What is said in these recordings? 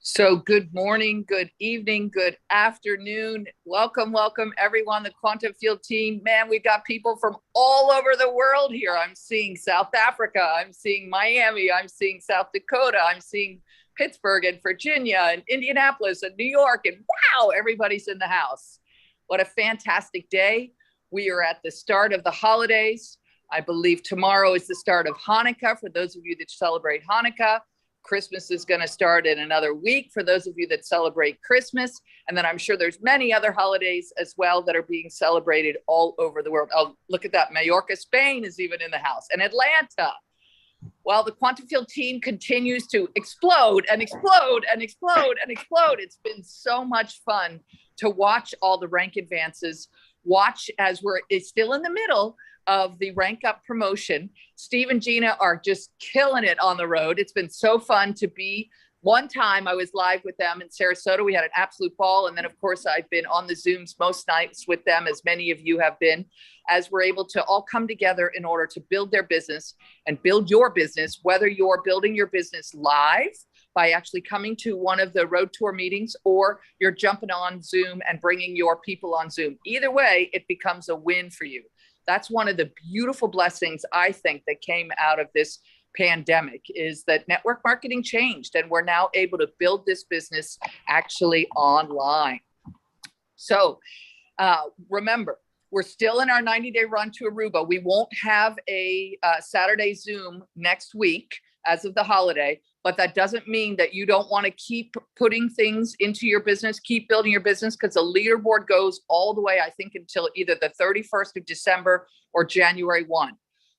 So good morning, good evening, good afternoon. Welcome, welcome everyone, the Quantum Field team. Man, we've got people from all over the world here. I'm seeing South Africa, I'm seeing Miami, I'm seeing South Dakota, I'm seeing Pittsburgh and Virginia and Indianapolis and New York, and wow, everybody's in the house. What a fantastic day. We are at the start of the holidays. I believe tomorrow is the start of Hanukkah for those of you that celebrate Hanukkah. Christmas is going to start in another week for those of you that celebrate Christmas. And then I'm sure there's many other holidays as well that are being celebrated all over the world. Oh, look at that. Mallorca, Spain is even in the house, and Atlanta. Well, the Quantum Field team continues to explode and explode and explode and explode. It's been so much fun to watch all the rank advances, watch as we're still in the middle of the rank up promotion. Steve and Gina are just killing it on the road. It's been so fun to be. One time I was live with them in Sarasota. We had an absolute ball. And then, of course, I've been on the Zooms most nights with them, as many of you have been, as we're able to all come together in order to build their business and build your business, whether you're building your business live by actually coming to one of the road tour meetings, or you're jumping on Zoom and bringing your people on Zoom. Either way, it becomes a win for you. That's one of the beautiful blessings, I think, that came out of this pandemic, is that network marketing changed and we're now able to build this business actually online. So remember, we're still in our 90-day run to Aruba. We won't have a Saturday Zoom next week as of the holiday, but that doesn't mean that you don't want to keep putting things into your business, keep building your business, because the leaderboard goes all the way, I think, until either the 31st of December or January 1.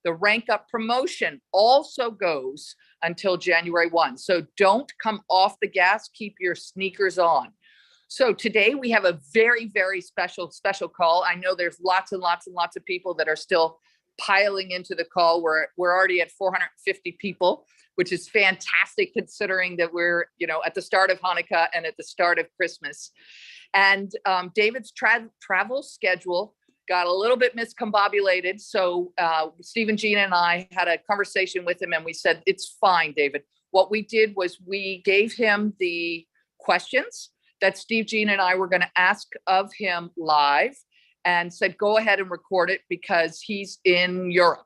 The rank up promotion also goes until January 1. So don't come off the gas, keep your sneakers on. So today we have a very, very special call. I know there's lots and lots and lots of people that are still piling into the call. We're already at 450 people, which is fantastic considering that we're, at the start of Hanukkah and at the start of Christmas. And David's travel schedule got a little bit miscombobulated. So Steve and Gina and I had a conversation with him and we said, it's fine, David. What we did was we gave him the questions that Steve, Gina, and I were going to ask of him live, and said, go ahead and record it because he's in Europe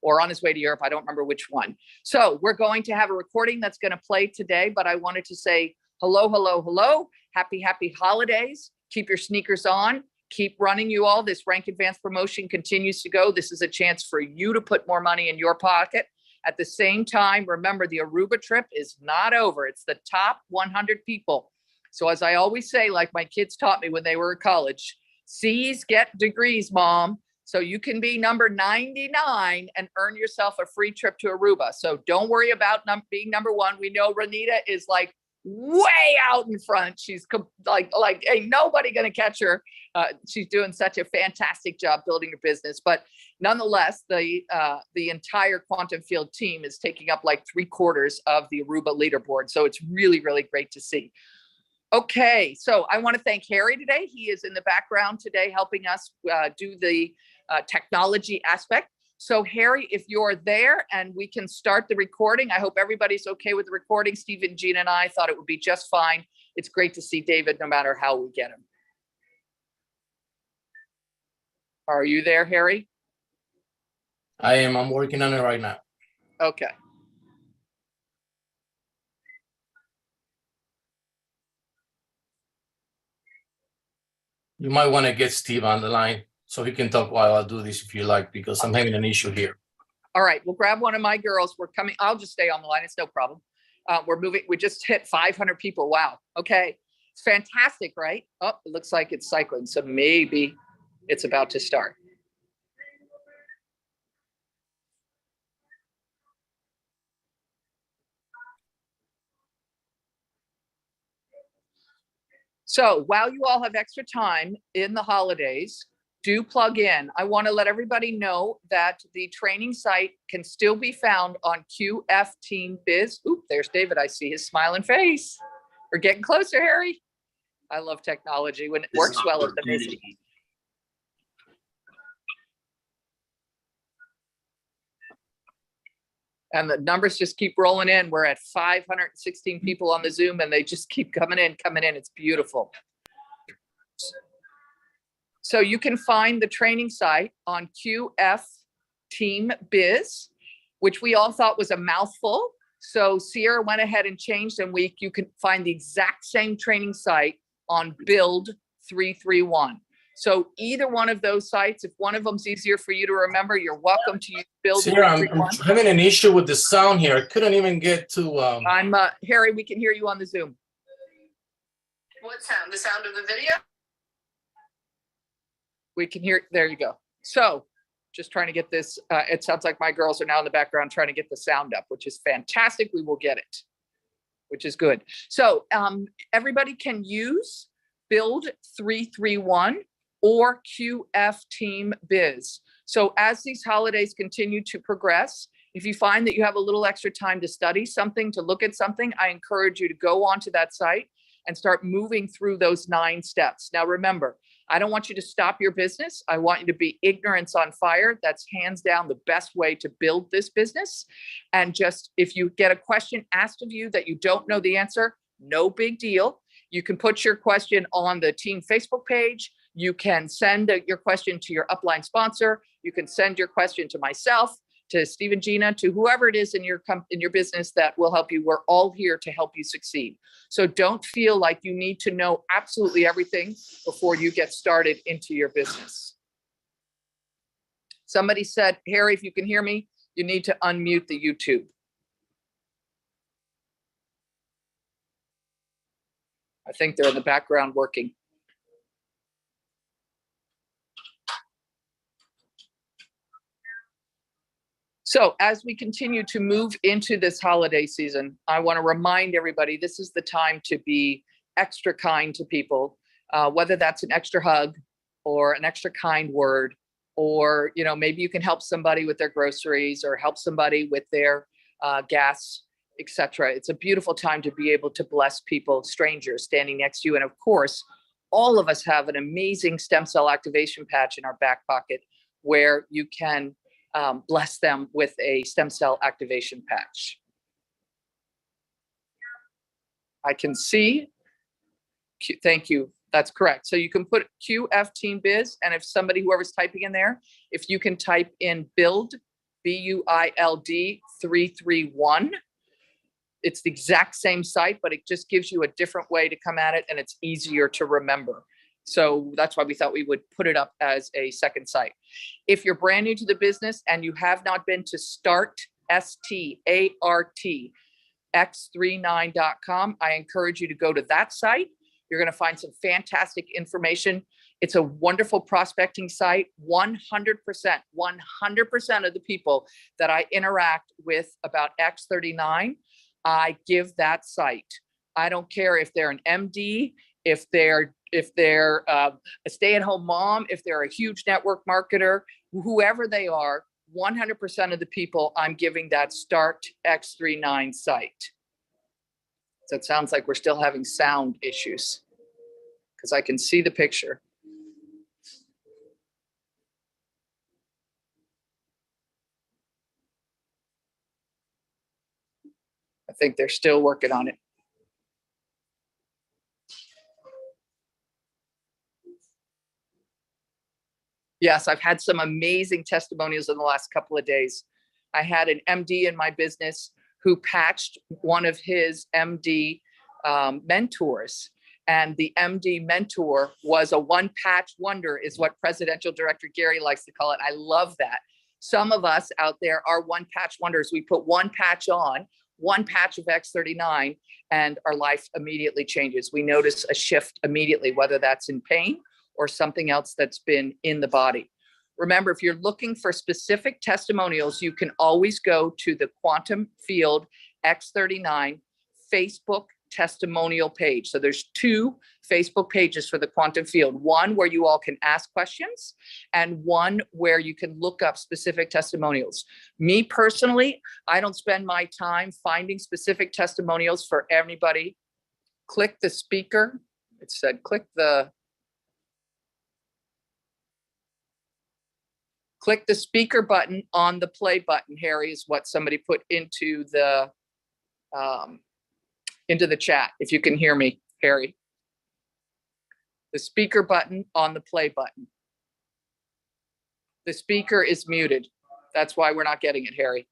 or on his way to Europe. I don't remember which one. So we're going to have a recording that's going to play today, but I wanted to say hello, hello, hello. Happy holidays. Keep your sneakers on. Keep running, you all. This rank advanced promotion continues to go. This is a chance for you to put more money in your pocket. At the same time, remember, the Aruba trip is not over. It's the top 100 people. So as I always say, like my kids taught me when they were in college, C's get degrees, Mom. So you can be number 99 and earn yourself a free trip to Aruba. So don't worry about being number one. We know Renita is like way out in front. She's like ain't nobody going to catch her. She's doing such a fantastic job building her business. But nonetheless, the entire Quantum Field team is taking up like 3/4 of the Aruba leaderboard. So it's really, really great to see. Okay, so I want to thank Harry today. He is in the background today helping us do the technology aspect. So Harry, if you're there and we can start the recording, I hope everybody's okay with the recording. Stephen, Gina, and I thought it would be just fine. It's great to see David no matter how we get him. Are you there, Harry? I am. I'm working on it right now. Okay. You might want to get Steve on the line so he can talk while I do this if you like, because I'm having an issue here. All right, we'll grab one of my girls. We're coming. I'll just stay on the line. It's no problem. We're moving. We just hit 500 people. Wow. Okay. It's fantastic, right? Oh, it looks like it's cycling. So maybe it's about to start. So while you all have extra time in the holidays, do plug in. I want to let everybody know that the training site can still be found on QF Team Biz. Oop, there's David. I see his smiling face. We're getting closer, Harry. I love technology when it works well at the busy. And the numbers just keep rolling in. We're at 516 people on the Zoom, and they just keep coming in. It's beautiful. So you can find the training site on QF Team Biz, which we all thought was a mouthful. So Sierra went ahead and changed, and you can find the exact same training site on Build 331. So either one of those sites, if one of them's easier for you to remember, you're welcome to use Build 331. I'm having an issue with the sound here. I couldn't even get to. Harry, we can hear you on the Zoom. What sound? The sound of the video? We can hear. There you go. So just trying to get this. It sounds like my girls are now in the background trying to get the sound up, which is fantastic. We will get it, which is good. So everybody can use Build 331 or QF Team Biz. So as these holidays continue to progress, if you find that you have a little extra time to study something, to look at something, I encourage you to go onto that site and start moving through those 9 steps. Now, remember, I don't want you to stop your business. I want you to be ignorance on fire. That's hands down the best way to build this business. And just if you get a question asked of you that you don't know the answer, no big deal. You can put your question on the team Facebook page. You can send your question to your upline sponsor. You can send your question to myself, to Steve and Gina, to whoever it is in your business that will help you. We're all here to help you succeed. So don't feel like you need to know absolutely everything before you get started into your business. Somebody said, Harry, if you can hear me, you need to unmute the YouTube. I think they're in the background working. So as we continue to move into this holiday season, I want to remind everybody, this is the time to be extra kind to people, whether that's an extra hug or an extra kind word, or, you know, maybe you can help somebody with their groceries or help somebody with their gas, etc. It's a beautiful time to be able to bless people, strangers standing next to you. And of course, all of us have an amazing stem cell activation patch in our back pocket where you can bless them with a stem cell activation patch. I can see. Thank you. That's correct. So you can put QF Team Biz, and if somebody, whoever's typing in there, if you can type in Build, BUILD 331, it's the exact same site, but it just gives you a different way to come at it, and it's easier to remember. So that's why we thought we would put it up as a second site. If you're brand new to the business and you have not been to Start, START, X39.com, I encourage you to go to that site. You're going to find some fantastic information. It's a wonderful prospecting site. 100% of the people that I interact with about X39, I give that site. I don't care if they're an MD, if they're a stay-at-home mom, if they're a huge network marketer, whoever they are, 100% of the people I'm giving that Start X39 site. So it sounds like we're still having sound issues because I can see the picture. I think they're still working on it. Yes, I've had some amazing testimonials in the last couple of days. I had an MD in my business who patched one of his MD mentors. And the MD mentor was a one patch wonder, is what Presidential Director Gary likes to call it. I love that. Some of us out there are one patch wonders. We put one patch on, one patch of X39, and our life immediately changes. We notice a shift immediately, whether that's in pain or something else that's been in the body. Remember, if you're looking for specific testimonials, you can always go to the Quantum Field X39 Facebook testimonial page. So there's 2 Facebook pages for the Quantum Field, one where you all can ask questions and one where you can look up specific testimonials. Me personally, I don't spend my time finding specific testimonials for everybody. Click the speaker. It said click Click the speaker button on the play button, Harry, is what somebody put into the chat. If you can hear me, Harry. The speaker button on the play button. The speaker is muted. That's why we're not getting it, Harry.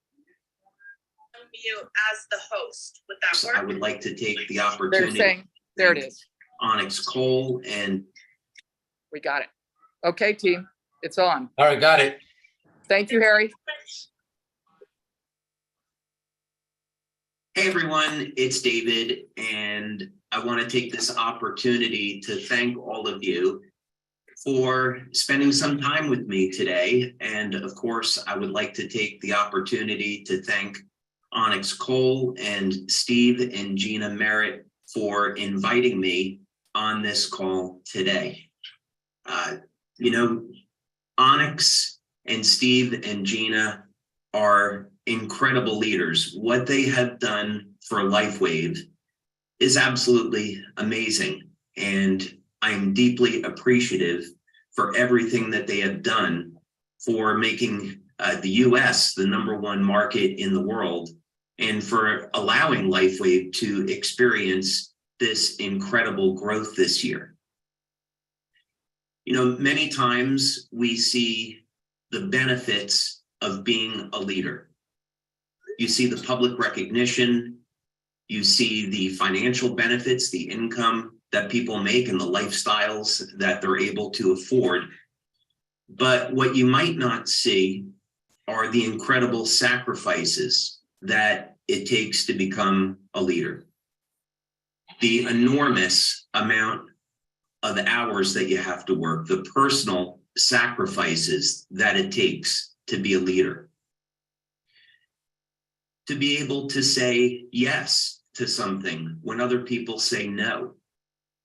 Unmute as the host. Would that work? I would like to take the They're opportunity. saying, there it is. Onyx Coale and We got it. Okay, team, it's on. All right, got it. Thank you, Harry. hey everyone, it's David, and I want to take this opportunity to thank all of you for spending some time with me today. And of course, I would like to take the opportunity to thank Onyx Coale and Steve and Gina Merritt for inviting me on this call today. Onyx and Steve and Gina are incredible leaders. What they have done for LifeWave is absolutely amazing. And I'm deeply appreciative for everything that they have done for making the US the #1 market in the world, and for allowing LifeWave to experience this incredible growth this year. Many times we see the benefits of being a leader. You see the public recognition, you see the financial benefits, the income that people make and the lifestyles that they're able to afford. But what you might not see are the incredible sacrifices that it takes to become a leader. The enormous amount of hours that you have to work, the personal sacrifices that it takes to be a leader. To be able to say yes to something when other people say no.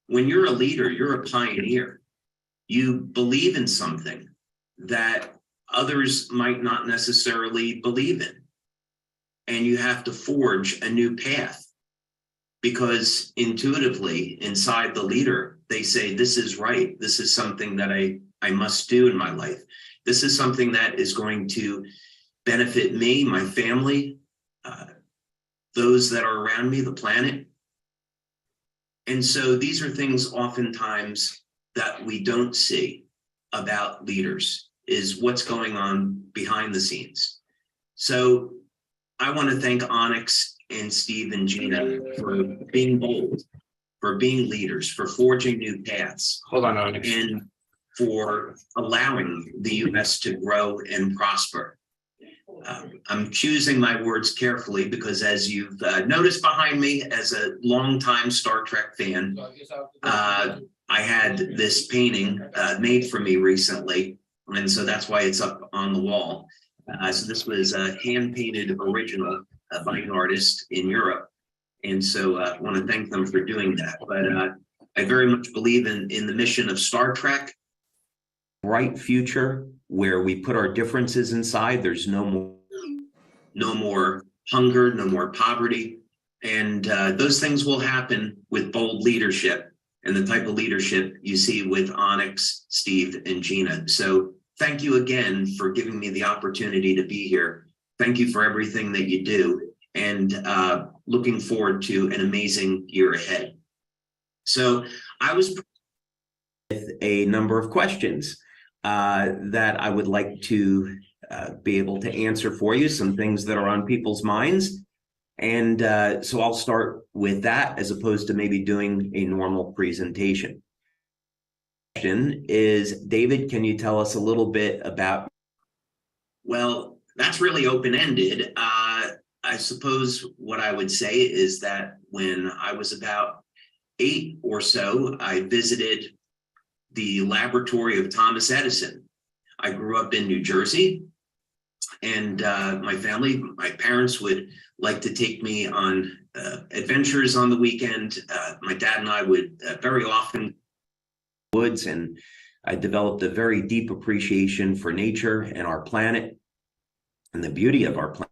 When you're a leader, you're a pioneer. You believe in something that others might not necessarily believe in. And you have to forge a new path, because intuitively inside the leader, they say, this is right. This is something that I must do in my life. This is something that is going to benefit me, my family, those that are around me, the planet. And so these are things oftentimes that we don't see about leaders, is what's going on behind the scenes. So I want to thank Onyx and Steve and Gina for being bold, for being leaders, for forging new paths. Hold on, Onyx. And for allowing the US to grow and prosper. I'm choosing my words carefully because, as you've noticed behind me, as a longtime Star Trek fan, I had this painting made for me recently, and so that's why it's up on the wall. So this was a hand-painted original by an artist in Europe, and so I want to thank them for doing that. But I very much believe in the mission of Star Trek. Bright future where we put our differences inside. There's no more hunger, no more poverty. And those things will happen with bold leadership and the type of leadership you see with Onyx, Steve, and Gina. So thank you again for giving me the opportunity to be here. Thank you for everything that you do, and looking forward to an amazing year ahead. So I was with a number of questions that I would like to be able to answer for you, some things that are on people's minds. And so I'll start with that as opposed to maybe doing a normal presentation. Question is, David, can you tell us a little bit about? Well, that's really open-ended. I suppose what I would say is that when I was about 8 or so, I visited the laboratory of Thomas Edison. I grew up in New Jersey, and my family, my parents would like to take me on adventures on the weekend. My dad and I would very often woods, and I developed a very deep appreciation for nature and our planet and the beauty of our planet.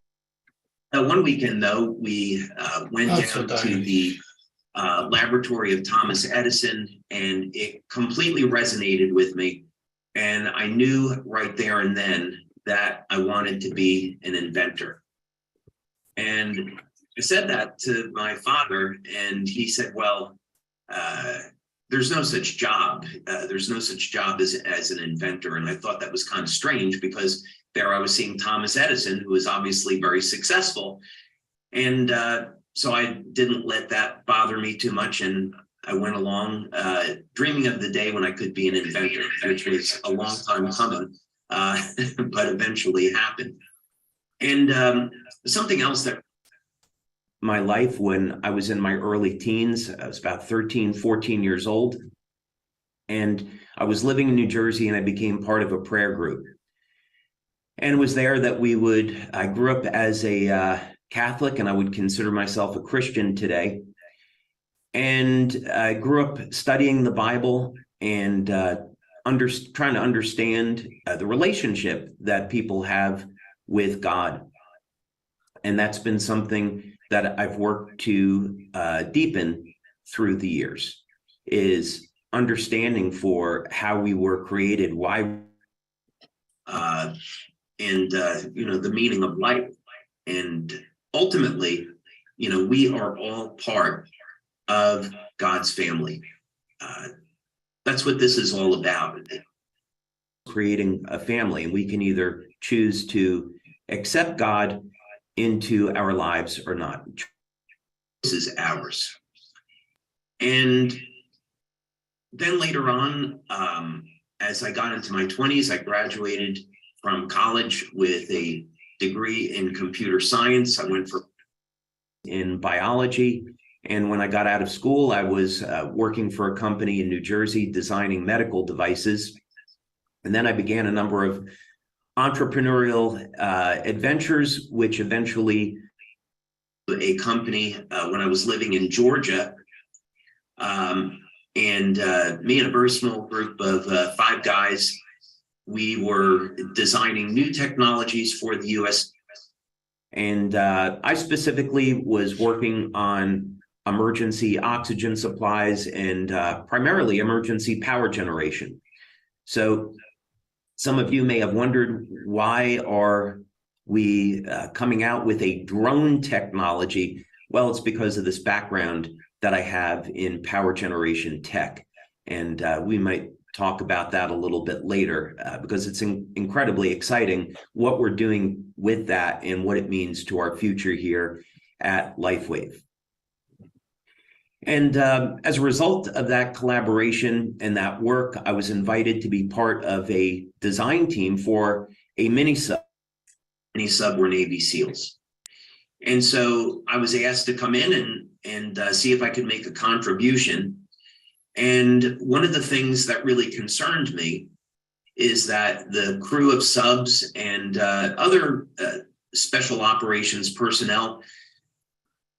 One weekend, though, we went down to the laboratory of Thomas Edison, and it completely resonated with me. And I knew right there and then that I wanted to be an inventor. And I said that to my father, and he said, well, there's no such job. There's no such job as an inventor. And I thought that was kind of strange, because there I was seeing Thomas Edison, who was obviously very successful. And so I didn't let that bother me too much. And I went along dreaming of the day when I could be an inventor, which was a long time coming, but eventually happened. And something else that my life, when I was in my early teens, I was about 13, 14 years old. And I was living in New Jersey, and I became part of a prayer group. And it was there that I grew up as a Catholic, and I would consider myself a Christian today. And I grew up studying the Bible and trying to understand the relationship that people have with God. And that's been something that I've worked to deepen through the years, is understanding for how we were created, why, the meaning of life. And ultimately, we are all part of God's family. That's what this is all about. Creating a family, and we can either choose to accept God into our lives or not. This is ours. And then later on, as I got into my 20s, I graduated from college with a degree in computer science. I went in biology. And when I got out of school, I was working for a company in New Jersey designing medical devices. And then I began a number of entrepreneurial adventures, which eventually a company when I was living in Georgia. And me and a very small group of 5 guys, we were designing new technologies for the U.S. And I specifically was working on emergency oxygen supplies and primarily emergency power generation. So some of you may have wondered, why are we coming out with a drone technology? Well, it's because of this background that I have in power generation tech. And we might talk about that a little bit later because it's incredibly exciting what we're doing with that and what it means to our future here at LifeWave. And as a result of that collaboration and that work, I was invited to be part of a design team for a mini sub. Mini sub were Navy SEALs. And so I was asked to come in and see if I could make a contribution. And one of the things that really concerned me is that the crew of subs and other special operations personnel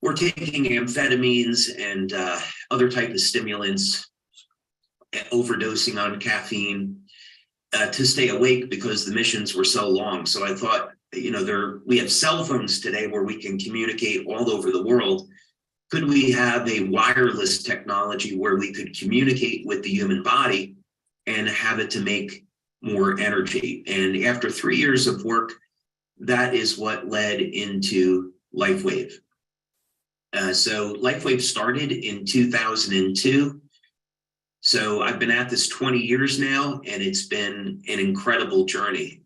were taking amphetamines and other type of stimulants, overdosing on caffeine to stay awake because the missions were so long. So I thought, we have cell phones today where we can communicate all over the world. Could we have a wireless technology where we could communicate with the human body and have it to make more energy? And after 3 years of work, that is what led into LifeWave. So LifeWave started in 2002. So I've been at this 20 years now, and it's been an incredible journey.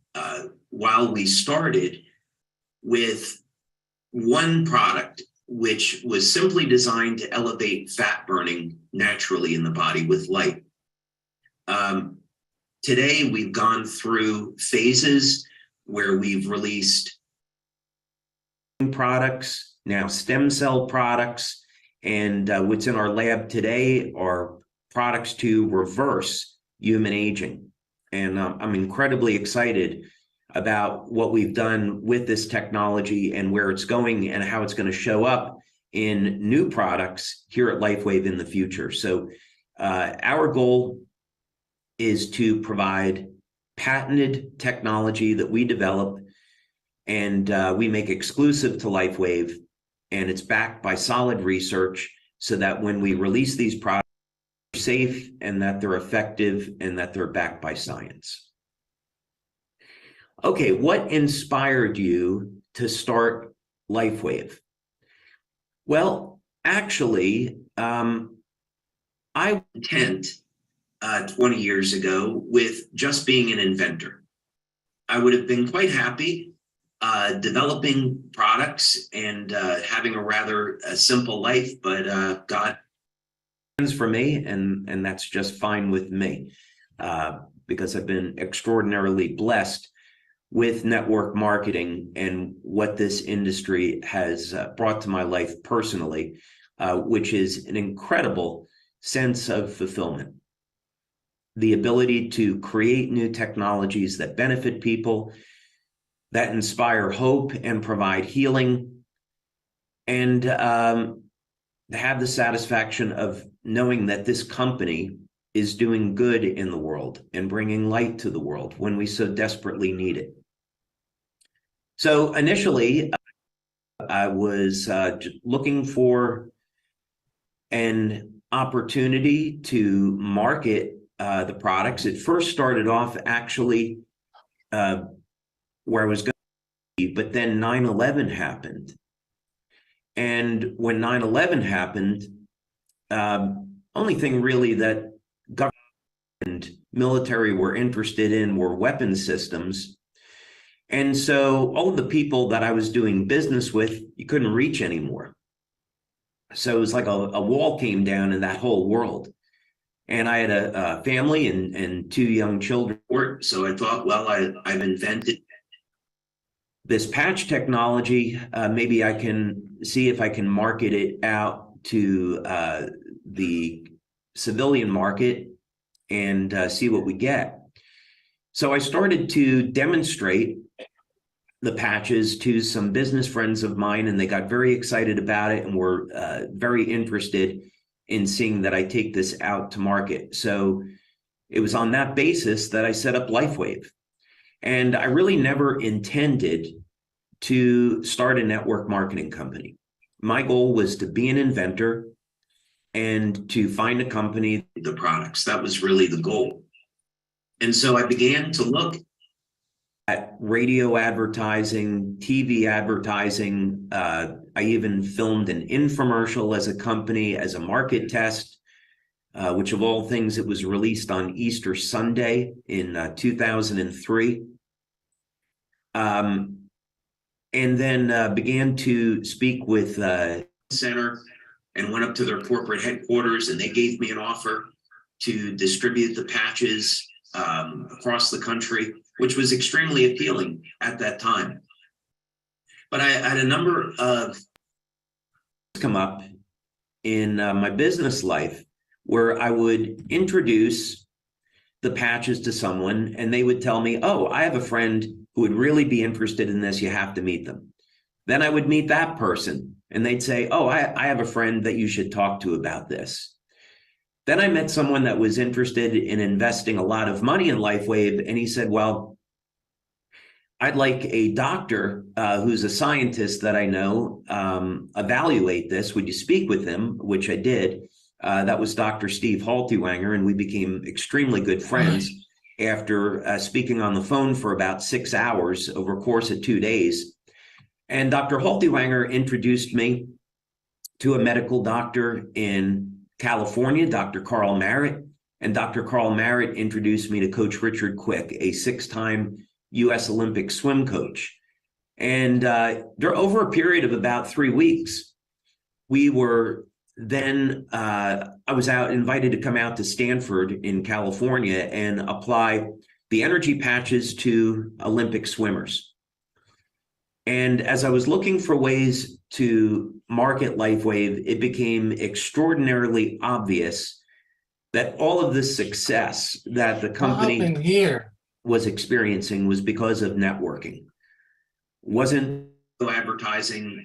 While we started with one product, which was simply designed to elevate fat burning naturally in the body with light. Today, we've gone through phases where we've released products, now stem cell products, and what's in our lab today are products to reverse human aging. And I'm incredibly excited about what we've done with this technology and where it's going and how it's going to show up in new products here at LifeWave in the future. So our goal is to provide patented technology that we develop and we make exclusive to LifeWave, and it's backed by solid research so that when we release these products, they're safe and that they're effective and that they're backed by science. okay, what inspired you to start LifeWave? Well, actually, I intent 20 years ago with just being an inventor. I would have been quite happy developing products and having a rather simple life, but God plans for me, and that's just fine with me because I've been extraordinarily blessed with network marketing and what this industry has brought to my life personally, which is an incredible sense of fulfillment. The ability to create new technologies that benefit people, that inspire hope and provide healing, and have the satisfaction of knowing that this company is doing good in the world and bringing light to the world when we so desperately need it. So initially, I was looking for an opportunity to market the products. It first started off actually where I was going to be, but then 9/11 happened. And when 9/11 happened, only thing really that government and military were interested in were weapon systems. And so all of the people that I was doing business with, you couldn't reach anymore. So it was like a wall came down in that whole world. And I had a family and 2 young children. So I thought, well, I've invented this patch technology. Maybe I can see if I can market it out to the civilian market and see what we get. So I started to demonstrate the patches to some business friends of mine, and they got very excited about it and were very interested in seeing that I take this out to market. So it was on that basis that I set up LifeWave. And I really never intended to start a network marketing company. My goal was to be an inventor and to find a company, the products. That was really the goal. And so I began to look at radio advertising, TV advertising. I even filmed an infomercial as a company, as a market test, which of all things, it was released on Easter Sunday in 2003. And then began to speak with Center and went up to their corporate headquarters, and they gave me an offer to distribute the patches across the country, which was extremely appealing at that time. But I had a number of come up in my business life where I would introduce the patches to someone and they would tell me, oh, I have a friend who would really be interested in this. You have to meet them. Then I would meet that person and they'd say, oh, I have a friend that you should talk to about this. Then I met someone that was interested in investing a lot of money in LifeWave, and he said, well, I'd like a doctor who's a scientist that I know evaluate this. Would you speak with him? Which I did. That was Dr. Steve Haltiwanger, and we became extremely good friends after speaking on the phone for about 6 hours over a course of 2 days. And Dr. Haltiwanger introduced me to a medical doctor in California, Dr. Carl Merritt, and Dr. Carl Merritt introduced me to Coach Richard Quick, a 6-time U.S. Olympic swim coach. And over a period of about 3 weeks, we were then, I was invited to come out to Stanford in California and apply the energy patches to Olympic swimmers. And as I was looking for ways to market LifeWave, it became extraordinarily obvious that all of the success that the company was experiencing was because of networking. Wasn't advertising,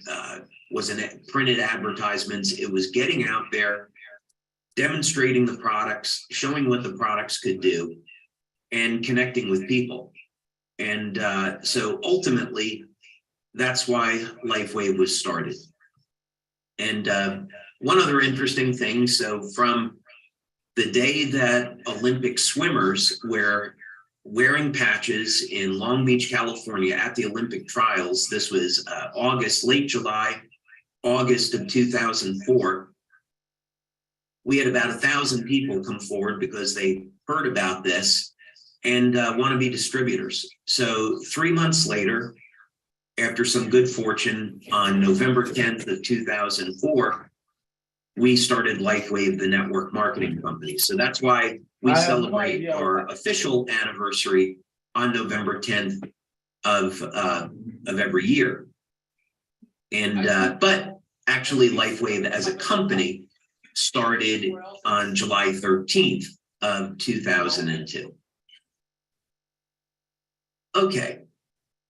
wasn't printed advertisements. It was getting out there, demonstrating the products, showing what the products could do, and connecting with people. And so ultimately, that's why LifeWave was started. And one other interesting thing, so from the day that Olympic swimmers, where wearing patches in Long Beach, California at the Olympic trials. This was late July, August of 2004. We had about 1,000 people come forward because they heard about this and want to be distributors. So 3 months later, after some good fortune, on November 10th of 2004, we started LifeWave, the network marketing company. So that's why we celebrate our official anniversary on November 10th of every year. And but actually, LifeWave as a company started on July 13th of 2002. Okay.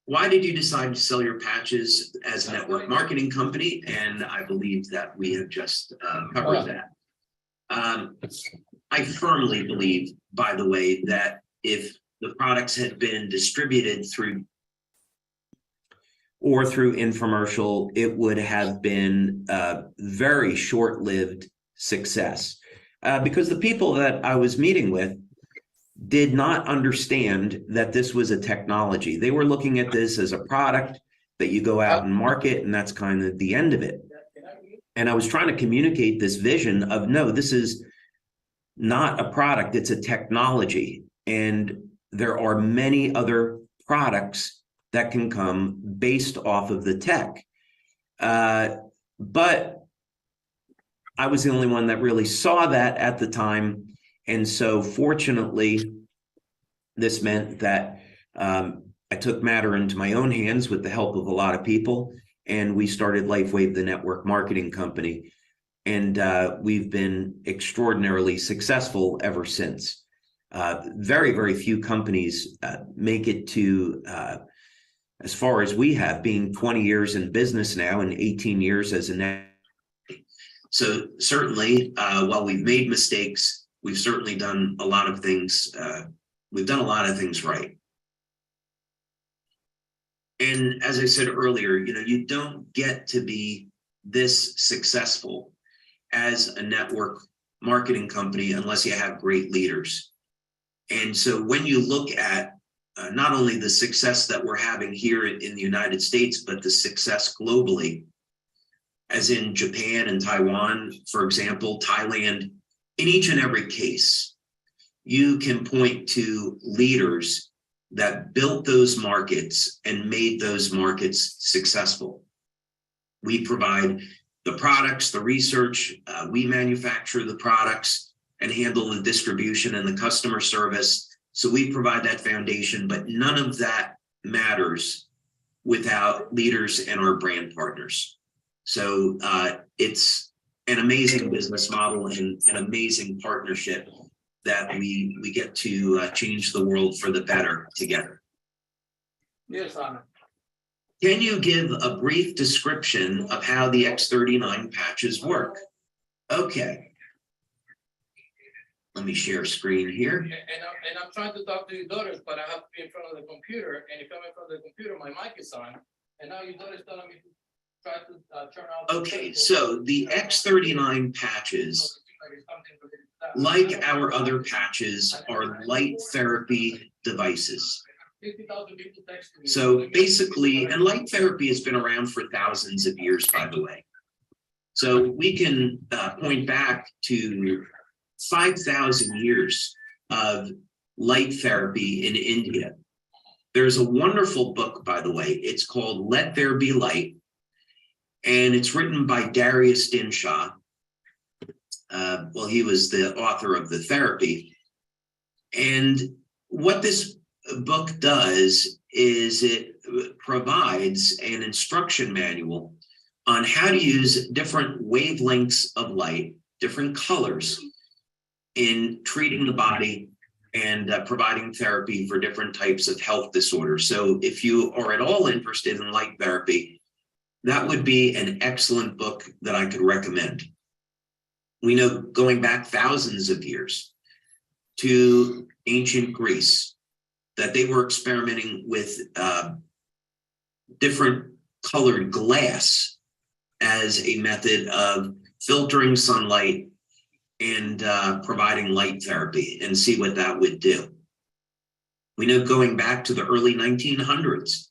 Why did you decide to sell your patches as a network marketing company? And I believe that we have just covered that. I firmly believe, by the way, that if the products had been distributed through infomercial, it would have been a very short-lived success because the people that I was meeting with did not understand that this was a technology. They were looking at this as a product that you go out and market, and that's kind of the end of it. And I was trying to communicate this vision of, no, this is not a product, it's a technology. And there are many other products that can come based off of the tech. But I was the only one that really saw that at the time. And so fortunately, this meant that I took matter into my own hands with the help of a lot of people, and we started LifeWave, the network marketing company. And we've been extraordinarily successful ever since. Very, very few companies make it to as far as we have, being 20 years in business now and 18 years as a network. So certainly, while we've made mistakes, we've certainly done a lot of things. We've done a lot of things right. And as I said earlier, you don't get to be this successful as a network marketing company unless you have great leaders. And so when you look at not only the success that we're having here in the United States, but the success globally, as in Japan and Taiwan, for example, Thailand, in each and every case, you can point to leaders that built those markets and made those markets successful. We provide the products, the research, we manufacture the products and handle the distribution and the customer service. So we provide that foundation, but none of that matters without leaders and our brand partners. So it's an amazing business model and an amazing partnership that we get to change the world for the better together. Yes, Anna. Can you give a brief description of how the X39 patches work? Okay. Let me share screen here. And I'm trying to talk to your daughters, but I have to be in front of the computer. And if I'm in front of the computer, my mic is on. And now your daughter's telling me to try to turn off. Okay, so the X39 patches, like our other patches, are light therapy devices. So basically, and light therapy has been around for thousands of years, by the way. So we can point back to 5,000 years of light therapy in India. There's a wonderful book, by the way. It's called Let There Be Light, and it's written by Darius Dinshaw. Well, he was the author of the therapy. And what this book does is it provides an instruction manual on how to use different wavelengths of light, different colors, in treating the body and providing therapy for different types of health disorders. So if you are at all interested in light therapy, that would be an excellent book that I could recommend. We know, going back thousands of years to ancient Greece, that they were experimenting with different colored glass as a method of filtering sunlight and providing light therapy, and see what that would do. We know going back to the early 1900s,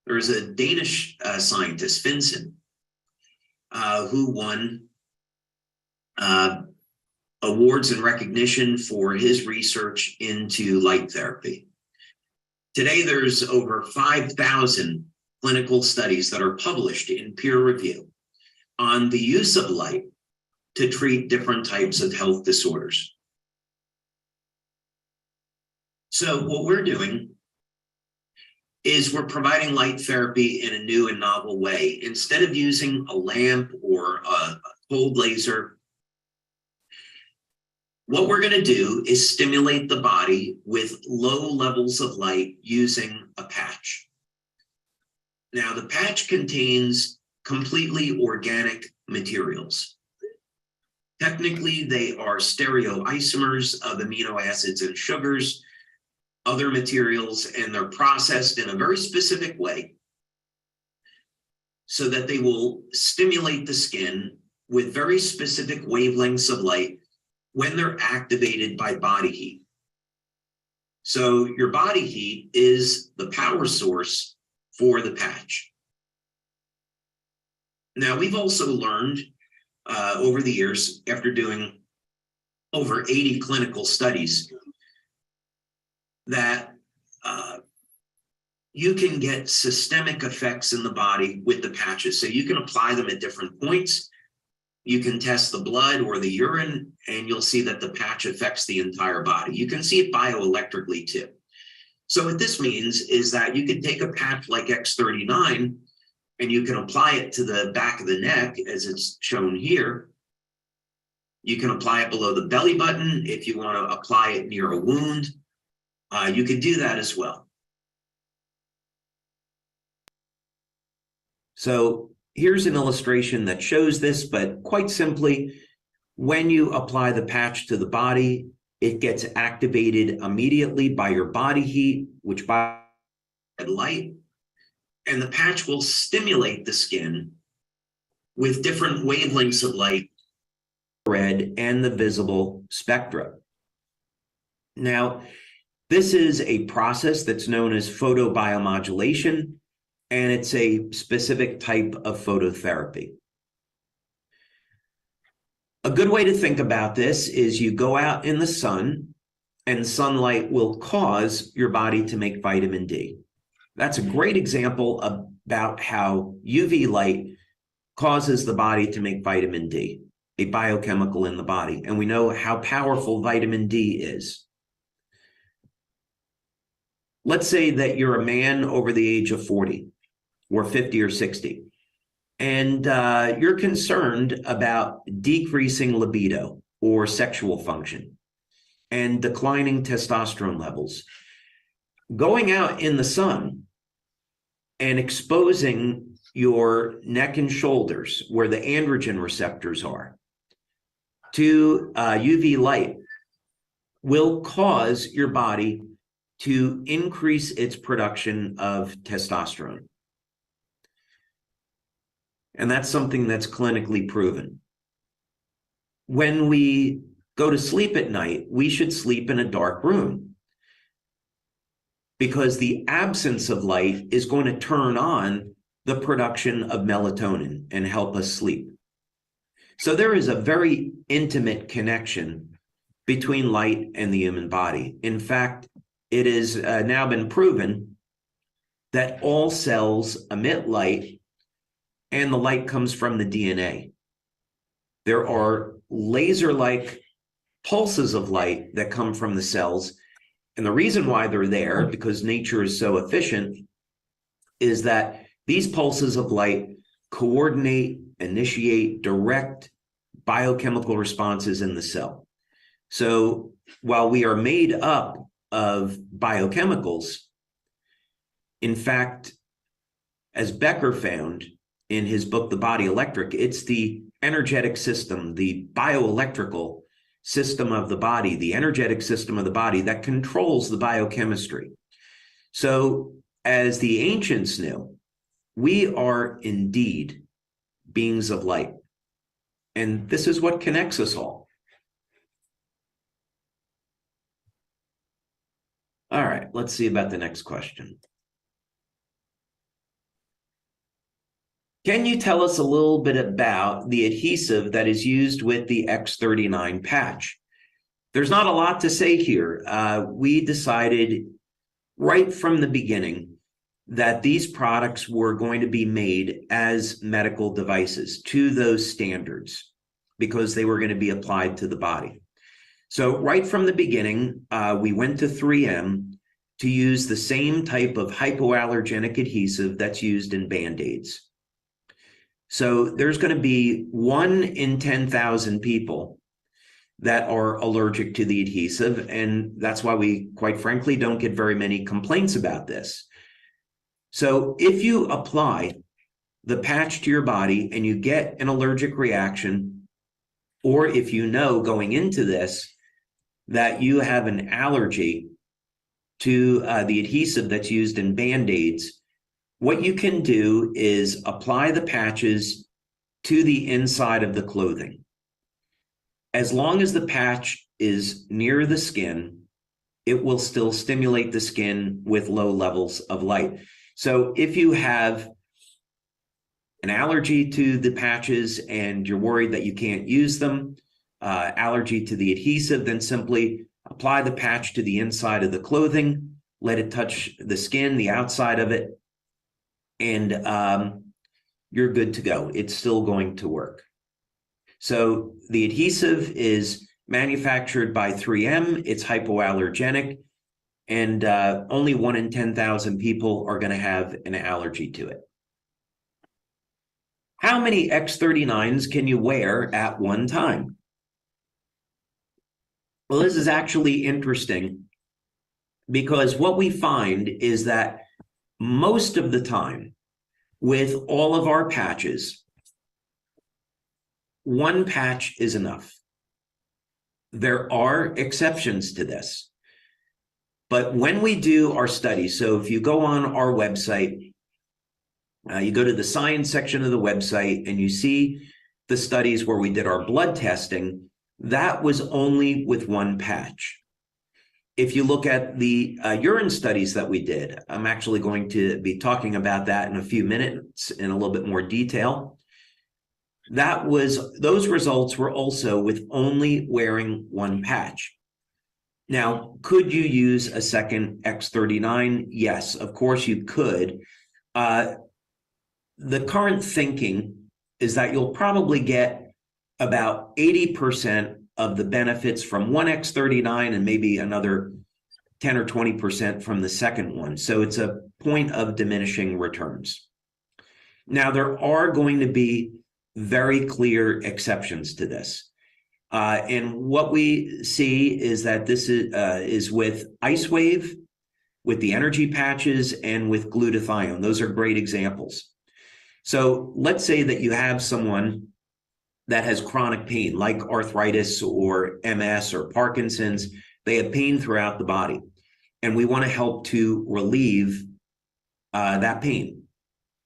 there's a Danish scientist, Finsen, who won awards and recognition for his research into light therapy. Today, there's over 5,000 clinical studies that are published in peer review on the use of light to treat different types of health disorders. So what we're doing is we're providing light therapy in a new and novel way. Instead of using a lamp or a cold laser, what we're going to do is stimulate the body with low levels of light using a patch. Now, the patch contains completely organic materials. Technically, they are stereoisomers of amino acids and sugars, other materials, and they're processed in a very specific way so that they will stimulate the skin with very specific wavelengths of light when they're activated by body heat. So your body heat is the power source for the patch. Now, we've also learned over the years, after doing over 80 clinical studies, that you can get systemic effects in the body with the patches. So you can apply them at different points. You can test the blood or the urine, and you'll see that the patch affects the entire body. You can see it bioelectrically too. So what this means is that you can take a patch like X39 and you can apply it to the back of the neck, as it's shown here. You can apply it below the belly button if you want to apply it near a wound. You could do that as well. So here's an illustration that shows this, but quite simply, when you apply the patch to the body, it gets activated immediately by your body heat, which by light, and the patch will stimulate the skin with different wavelengths of light, red and the visible spectra. Now, this is a process that's known as photobiomodulation, and it's a specific type of phototherapy. A good way to think about this is you go out in the sun, and sunlight will cause your body to make vitamin D. That's a great example about how UV light causes the body to make vitamin D, a biochemical in the body. And we know how powerful vitamin D is. Let's say that you're a man over the age of 40 or 50 or 60, and you're concerned about decreasing libido or sexual function and declining testosterone levels. Going out in the sun and exposing your neck and shoulders, where the androgen receptors are, to UV light will cause your body to increase its production of testosterone. And that's something that's clinically proven. When we go to sleep at night, we should sleep in a dark room, because the absence of light is going to turn on the production of melatonin and help us sleep. So there is a very intimate connection between light and the human body. In fact, it has now been proven that all cells emit light, and the light comes from the DNA. There are laser-like pulses of light that come from the cells. And the reason why they're there, because nature is so efficient, is that these pulses of light coordinate, initiate, direct biochemical responses in the cell. So while we are made up of biochemicals, in fact, as Becker found in his book, The Body Electric, it's the energetic system, the bioelectrical system of the body, the energetic system of the body that controls the biochemistry. So as the ancients knew, we are indeed beings of light. And this is what connects us all. All right, let's see about the next question. Can you tell us a little bit about the adhesive that is used with the X39 patch? There's not a lot to say here. We decided right from the beginning that these products were going to be made as medical devices to those standards because they were going to be applied to the body. So right from the beginning, we went to 3M to use the same type of hypoallergenic adhesive that's used in Band-Aids. So there's going to be 1 in 10,000 people that are allergic to the adhesive, and that's why we, quite frankly, don't get very many complaints about this. So if you apply the patch to your body and you get an allergic reaction, or if you know going into this that you have an allergy to the adhesive that's used in Band-Aids, what you can do is apply the patches to the inside of the clothing. As long as the patch is near the skin, it will still stimulate the skin with low levels of light. So if you have an allergy to the patches and you're worried that you can't use them, allergy to the adhesive, then simply apply the patch to the inside of the clothing, let it touch the skin, the outside of it, and you're good to go. It's still going to work. So the adhesive is manufactured by 3M. It's hypoallergenic, and only 1 in 10,000 people are going to have an allergy to it. How many X39s can you wear at one time? Well, this is actually interesting because what we find is that most of the time with all of our patches, 1 patch is enough. There are exceptions to this. But when we do our studies, so if you go on our website, you go to the science section of the website and you see the studies where we did our blood testing, that was only with 1 patch. If you look at the urine studies that we did, I'm actually going to be talking about that in a few minutes in a little bit more detail. Those results were also with only wearing 1 patch. Now, could you use a second X39? Yes, of course you could. The current thinking is that you'll probably get about 80% of the benefits from 1 X39 and maybe another 10 or 20% from the second one. So it's a point of diminishing returns. Now, there are going to be very clear exceptions to this. And what we see is that this is with LifeWave, with the energy patches, and with glutathione. Those are great examples. So let's say that you have someone that has chronic pain, like arthritis or MS or Parkinson's. They have pain throughout the body, and we want to help to relieve that pain.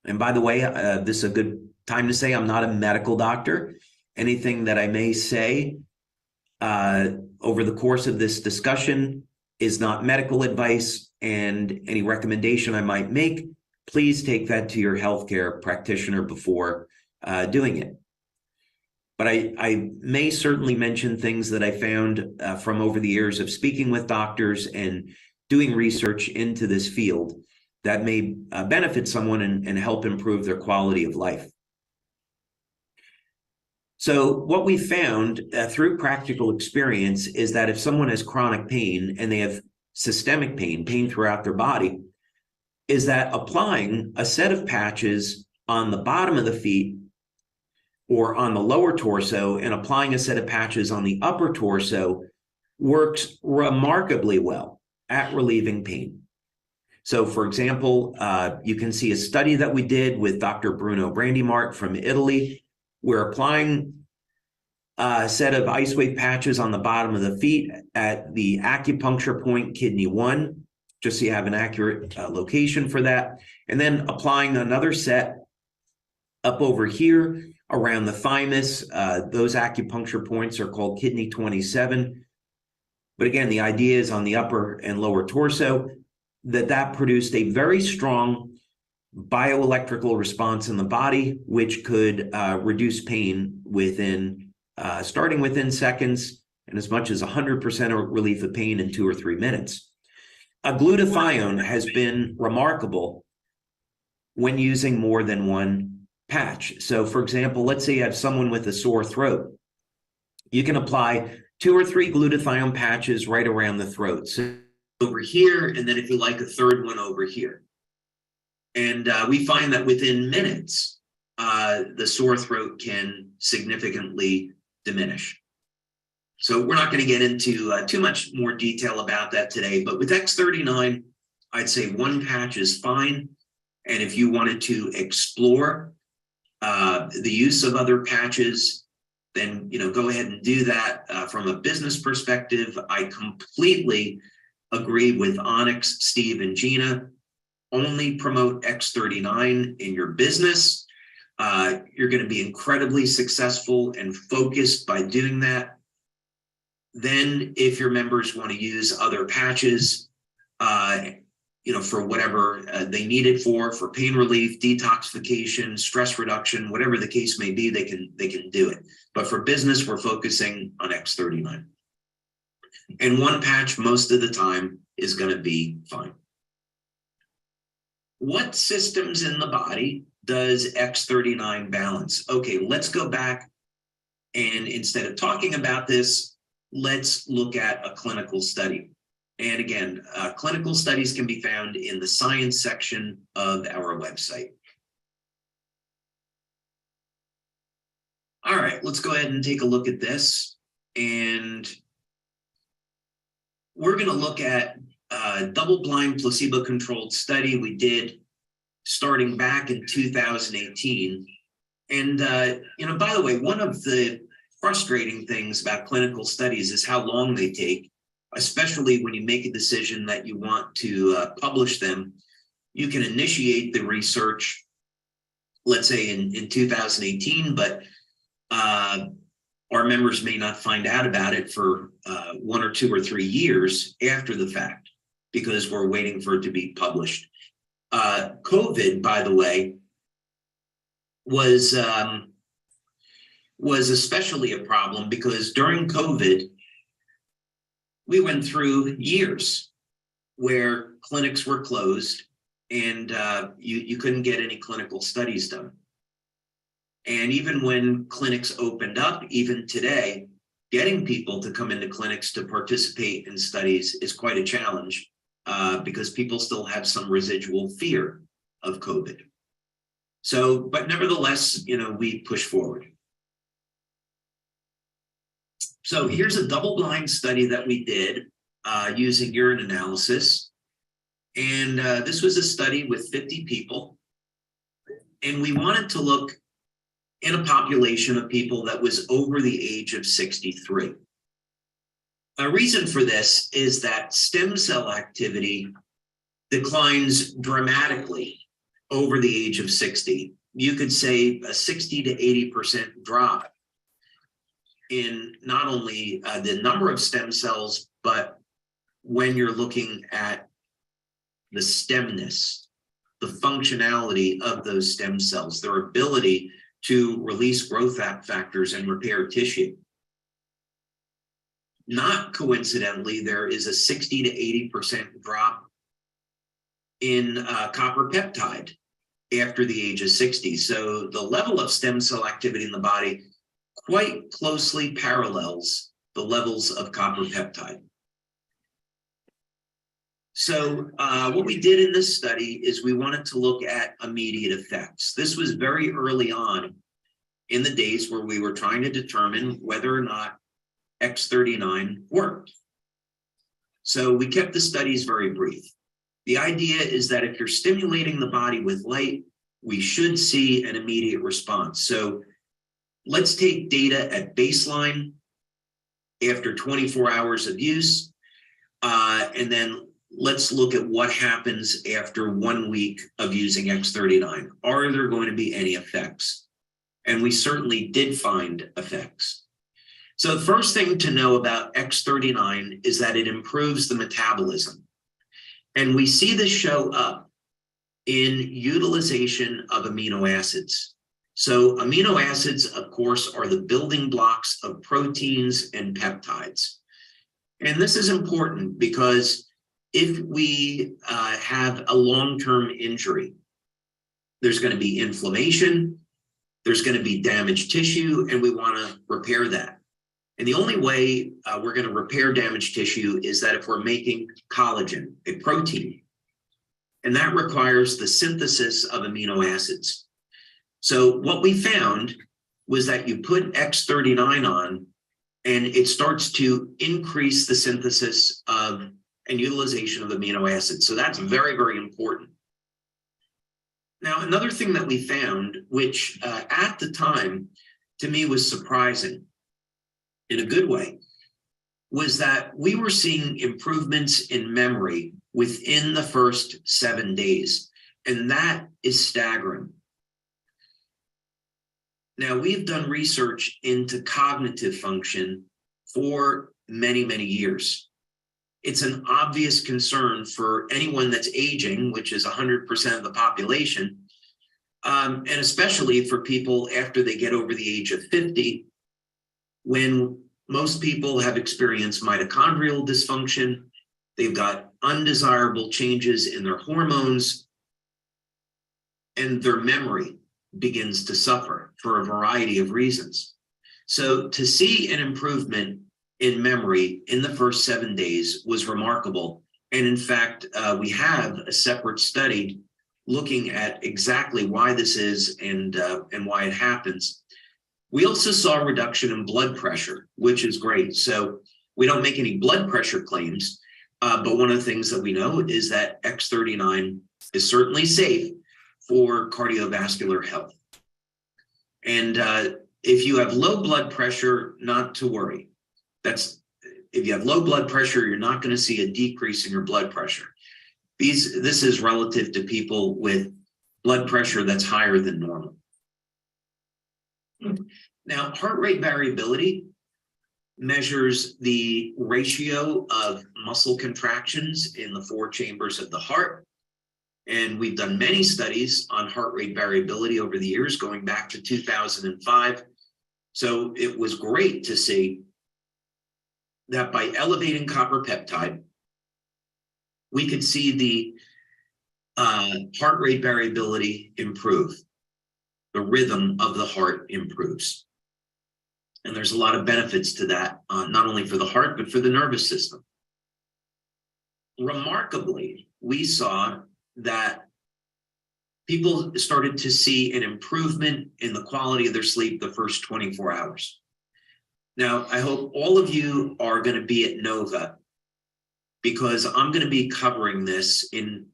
And by the way, this is a good time to say I'm not a medical doctor. Anything that I may say over the course of this discussion is not medical advice, and any recommendation I might make, please take that to your healthcare practitioner before doing it. But I may certainly mention things that I found from over the years of speaking with doctors and doing research into this field that may benefit someone and help improve their quality of life. So what we found through practical experience is that if someone has chronic pain and they have systemic pain throughout their body, is that applying a set of patches on the bottom of the feet or on the lower torso and applying a set of patches on the upper torso works remarkably well at relieving pain. So for example, you can see a study that we did with Dr. Bruno Brandimart from Italy. We're applying a set of LifeWave patches on the bottom of the feet at the acupuncture point, kidney 1, just so you have an accurate location for that. And then applying another set up over here around the thymus. Those acupuncture points are called kidney 27. But again, the idea is on the upper and lower torso. that produced a very strong bioelectrical response in the body, which could reduce pain within, starting within seconds and as much as 100% relief of pain in 2 or 3 minutes. Glutathione has been remarkable when using more than one patch. So for example, let's say you have someone with a sore throat. You can apply 2 or 3 glutathione patches right around the throat. So over here, and then if you like, a third one over here. And we find that within minutes, the sore throat can significantly diminish. So we're not going to get into too much more detail about that today, but with X39, I'd say 1 patch is fine. And if you wanted to explore the use of other patches, then go ahead and do that. From a business perspective, I completely agree with Onyx, Steve, and Gina. Only promote X39 in your business. You're going to be incredibly successful and focused by doing that. Then if your members want to use other patches, for whatever they need it for pain relief, detoxification, stress reduction, whatever the case may be, they can do it. But for business, we're focusing on X39. And 1 patch most of the time is going to be fine. What systems in the body does X39 balance? Okay, let's go back, and instead of talking about this, let's look at a clinical study. And again, clinical studies can be found in the science section of our website. All right, let's go ahead and take a look at this. And we're going to look at a double-blind placebo-controlled study we did starting back in 2018. And, by the way, one of the frustrating things about clinical studies is how long they take, especially when you make a decision that you want to publish them. You can initiate the research, let's say in 2018, but our members may not find out about it for 1 or 2 or 3 years after the fact, because we're waiting for it to be published. COVID, by the way, was especially a problem because during COVID, we went through years where clinics were closed and you couldn't get any clinical studies done. And even when clinics opened up, even today, getting people to come into clinics to participate in studies is quite a challenge because people still have some residual fear of COVID. So, but nevertheless, we push forward. So here's a double-blind study that we did using urine analysis. And this was a study with 50 people. And we wanted to look in a population of people that was over the age of 63. A reason for this is that stem cell activity declines dramatically over the age of 60. You could say a 60 to 80% drop in not only the number of stem cells, but when you're looking at the stemness, the functionality of those stem cells, their ability to release growth factors and repair tissue. Not coincidentally, there is a 60 to 80% drop in copper peptide after the age of 60. So the level of stem cell activity in the body quite closely parallels the levels of copper peptide. So what we did in this study is we wanted to look at immediate effects. This was very early on in the days where we were trying to determine whether or not X39 worked. So we kept the studies very brief. The idea is that if you're stimulating the body with light, we should see an immediate response. So let's take data at baseline after 24 hours of use, and then let's look at what happens after 1 week of using X39. Are there going to be any effects? And we certainly did find effects. So the first thing to know about X39 is that it improves the metabolism. And we see this show up in utilization of amino acids. So amino acids, of course, are the building blocks of proteins and peptides. And this is important because if we have a long-term injury, there's going to be inflammation, there's going to be damaged tissue, and we want to repair that. And the only way we're going to repair damaged tissue is that if we're making collagen, a protein, and that requires the synthesis of amino acids. So what we found was that you put X39 on, and it starts to increase the synthesis of and utilization of amino acids. So that's very, very important. Now, another thing that we found, which at the time to me was surprising in a good way, was that we were seeing improvements in memory within the first 7 days. And that is staggering. Now, we've done research into cognitive function for many, many years. It's an obvious concern for anyone that's aging, which is 100% of the population, and especially for people after they get over the age of 50, when most people have experienced mitochondrial dysfunction, they've got undesirable changes in their hormones, and their memory begins to suffer for a variety of reasons. So to see an improvement in memory in the first 7 days was remarkable. And in fact, we have a separate study looking at exactly why this is and why it happens. We also saw a reduction in blood pressure, which is great. So we don't make any blood pressure claims, but one of the things that we know is that X39 is certainly safe for cardiovascular health. And if you have low blood pressure, not to worry. If you have low blood pressure, you're not going to see a decrease in your blood pressure. This is relative to people with blood pressure that's higher than normal. Now, heart rate variability measures the ratio of muscle contractions in the 4 chambers of the heart. And we've done many studies on heart rate variability over the years, going back to 2005. So it was great to see that by elevating copper peptide, we could see the heart rate variability improve. The rhythm of the heart improves. And there's a lot of benefits to that, not only for the heart, but for the nervous system. Remarkably, we saw that people started to see an improvement in the quality of their sleep the first 24 hours. Now, I hope all of you are going to be at Nova, because I'm going to be covering this in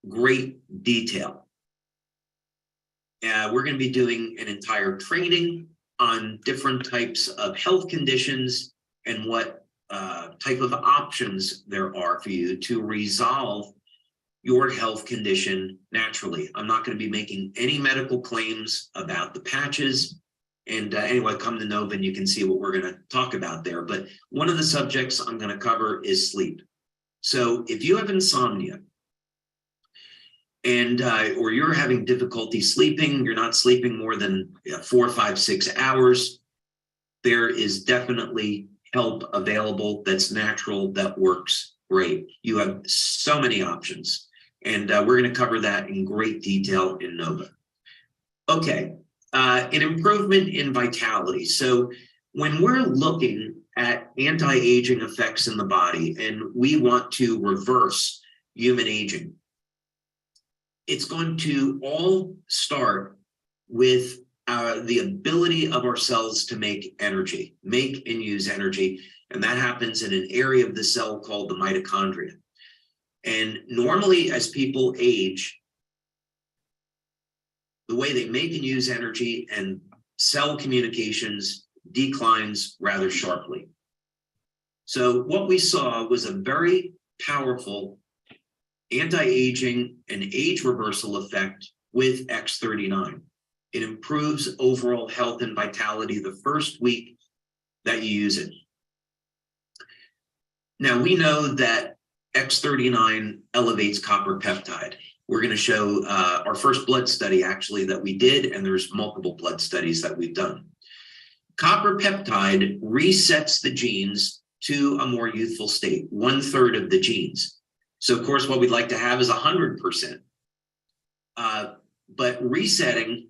great detail. We're going to be doing an entire training on different types of health conditions and what type of options there are for you to resolve your health condition naturally. I'm not going to be making any medical claims about the patches. And anyway, come to Nova and you can see what we're going to talk about there. But one of the subjects I'm going to cover is sleep. So if you have insomnia and or you're having difficulty sleeping, you're not sleeping more than 4, 5, 6 hours, there is definitely help available that's natural, that works great. You have so many options. And we're going to cover that in great detail in Nova. Okay, an improvement in vitality. So when we're looking at anti-aging effects in the body and we want to reverse human aging, it's going to all start with the ability of our cells to make energy, make and use energy. And that happens in an area of the cell called the mitochondria. And normally as people age, the way they make and use energy and cell communications declines rather sharply. So what we saw was a very powerful anti-aging and age reversal effect with X39. It improves overall health and vitality the first week that you use it. Now we know that X39 elevates copper peptide. We're going to show our first blood study actually that we did, and there's multiple blood studies that we've done. Copper peptide resets the genes to a more youthful state, 1/3 of the genes. So of course, what we'd like to have is 100%. But resetting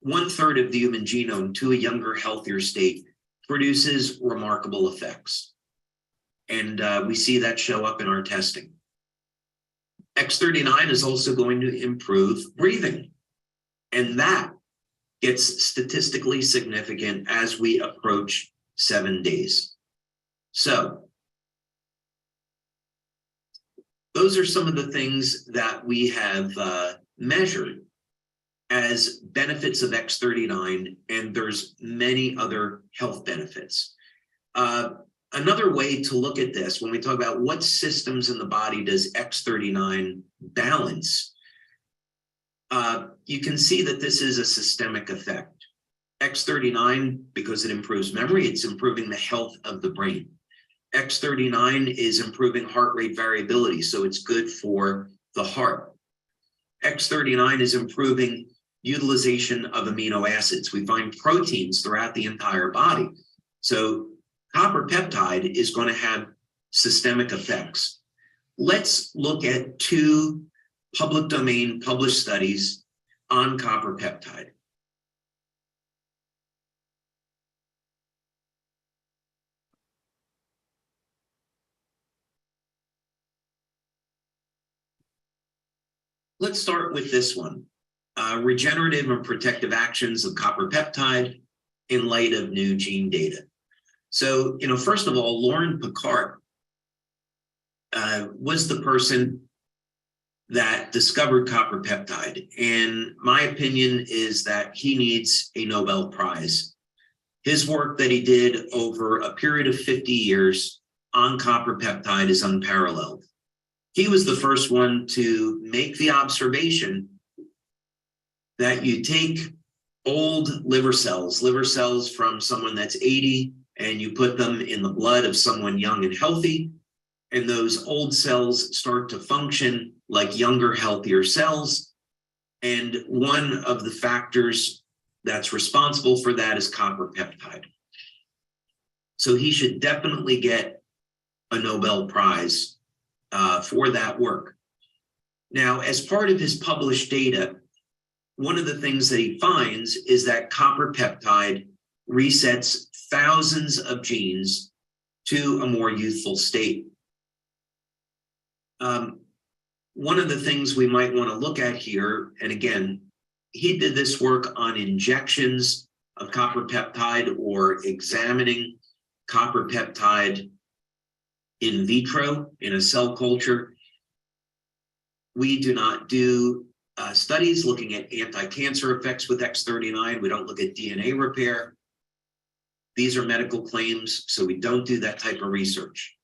1/3 of the human genome to a younger, healthier state produces remarkable effects. And we see that show up in our testing. X39 is also going to improve breathing. And that gets statistically significant as we approach 7 days. So those are some of the things that we have measured as benefits of X39, and there's many other health benefits. Another way to look at this, when we talk about what systems in the body does X39 balance, you can see that this is a systemic effect. X39, because it improves memory, it's improving the health of the brain. X39 is improving heart rate variability, so it's good for the heart. X39 is improving utilization of amino acids. We find proteins throughout the entire body. So copper peptide is going to have systemic effects. Let's look at 2 public domain published studies on copper peptide. Let's start with this one. Regenerative and protective actions of copper peptide in light of new gene data. So, first of all, Lauren Picard was the person that discovered copper peptide. And my opinion is that he needs a Nobel Prize. His work that he did over a period of 50 years on copper peptide is unparalleled. He was the first one to make the observation that you take old liver cells from someone that's 80, and you put them in the blood of someone young and healthy, and those old cells start to function like younger, healthier cells. And one of the factors that's responsible for that is copper peptide. So he should definitely get a Nobel Prize for that work. Now, as part of his published data, one of the things that he finds is that copper peptide resets thousands of genes to a more youthful state. One of the things we might want to look at here, and again, he did this work on injections of copper peptide or examining copper peptide in vitro in a cell culture. We do not do studies looking at anti-cancer effects with X39. We don't look at DNA repair. These are medical claims, so we don't do that type of research.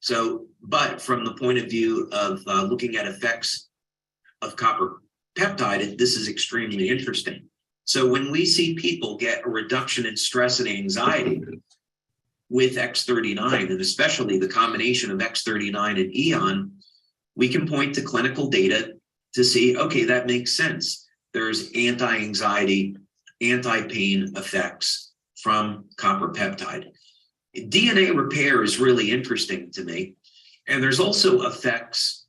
So, but from the point of view of looking at effects of copper peptide, this is extremely interesting. So when we see people get a reduction in stress and anxiety with X39, and especially the combination of X39 and EON, we can point to clinical data to see, okay, that makes sense. There's anti-anxiety, anti-pain effects from copper peptide. DNA repair is really interesting to me. And there's also effects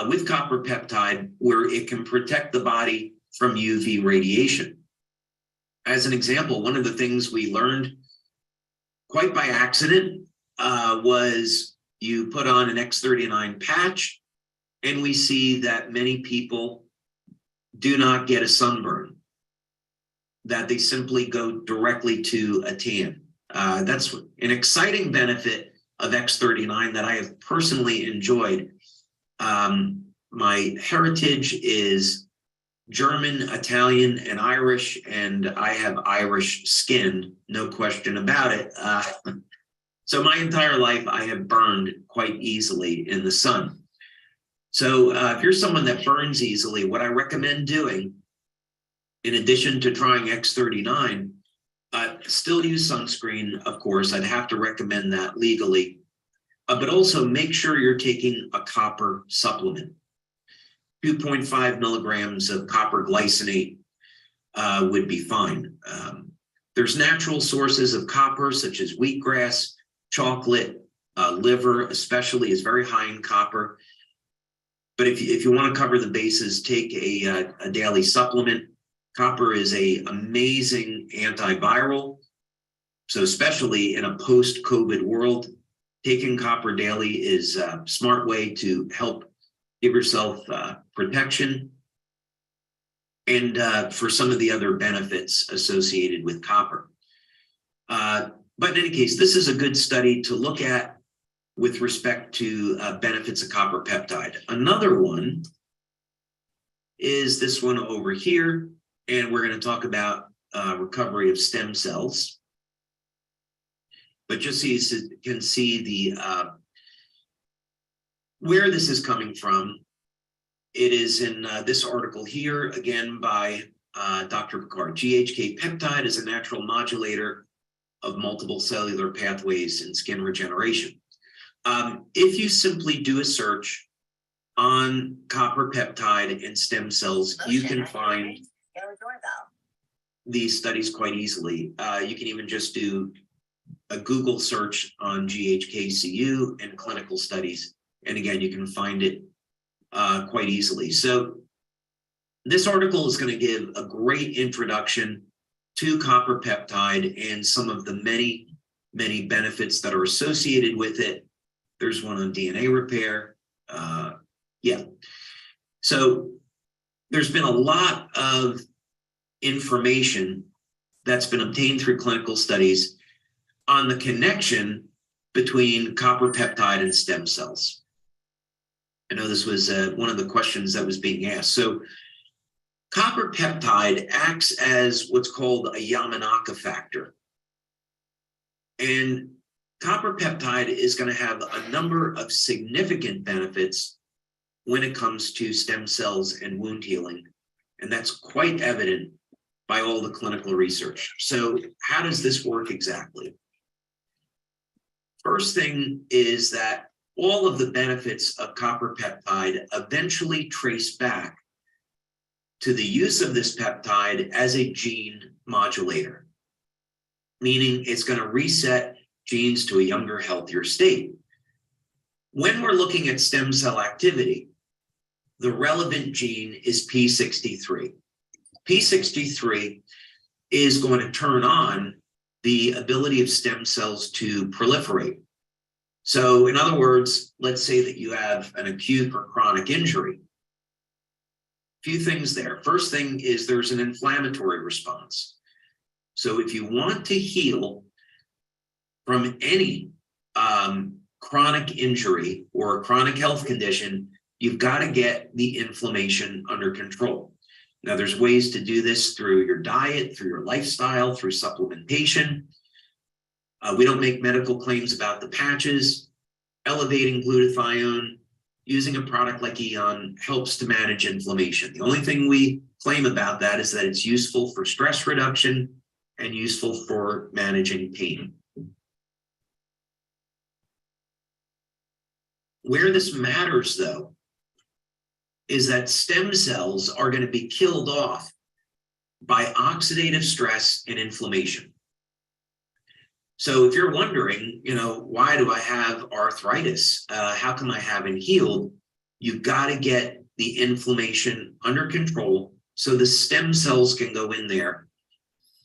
with copper peptide where it can protect the body from UV radiation. As an example, one of the things we learned quite by accident was you put on an X39 patch, and we see that many people do not get a sunburn, that they simply go directly to a tan. That's an exciting benefit of X39 that I have personally enjoyed. My heritage is German, Italian, and Irish, and I have Irish skin, no question about it. So my entire life, I have burned quite easily in the sun. So if you're someone that burns easily, what I recommend doing, in addition to trying X39, still use sunscreen, of course. I'd have to recommend that legally. but also make sure you're taking a copper supplement. 2.5 milligrams of copper glycinate would be fine. There's natural sources of copper, such as wheatgrass, chocolate, liver, especially, is very high in copper. But if you want to cover the bases, take a daily supplement. Copper is an amazing antiviral. So especially in a post-COVID world, taking copper daily is a smart way to help give yourself protection and for some of the other benefits associated with copper. But in any case, this is a good study to look at with respect to benefits of copper peptide. Another one is this one over here, and we're going to talk about recovery of stem cells. But just so you can see the where this is coming from, it is in this article here, again by Dr. Picard. GHK peptide is a natural modulator of multiple cellular pathways in skin regeneration. If you simply do a search on copper peptide and stem cells, you can find these studies quite easily. You can even just do a Google search on GHKCU and clinical studies. And again, you can find it quite easily. So this article is going to give a great introduction to copper peptide and some of the many, many benefits that are associated with it. There's one on DNA repair. Yeah. So there's been a lot of information that's been obtained through clinical studies on the connection between copper peptide and stem cells. I know this was one of the questions that was being asked. So copper peptide acts as what's called a Yamanaka factor. And copper peptide is going to have a number of significant benefits when it comes to stem cells and wound healing. And that's quite evident by all the clinical research. So how does this work exactly? First thing is that all of the benefits of copper peptide eventually trace back to the use of this peptide as a gene modulator, meaning it's going to reset genes to a younger, healthier state. When we're looking at stem cell activity, the relevant gene is P63. P63 is going to turn on the ability of stem cells to proliferate. So in other words, let's say that you have an acute or chronic injury. Few things there. First thing is there's an inflammatory response. So if you want to heal from any chronic injury or chronic health condition, you've got to get the inflammation under control. Now, there's ways to do this through your diet, through your lifestyle, through supplementation. We don't make medical claims about the patches. Elevating glutathione, using a product like Eon helps to manage inflammation. The only thing we claim about that is that it's useful for stress reduction and useful for managing pain. Where this matters, though, is that stem cells are going to be killed off by oxidative stress and inflammation. So if you're wondering, why do I have arthritis? How come I haven't healed? You've got to get the inflammation under control so the stem cells can go in there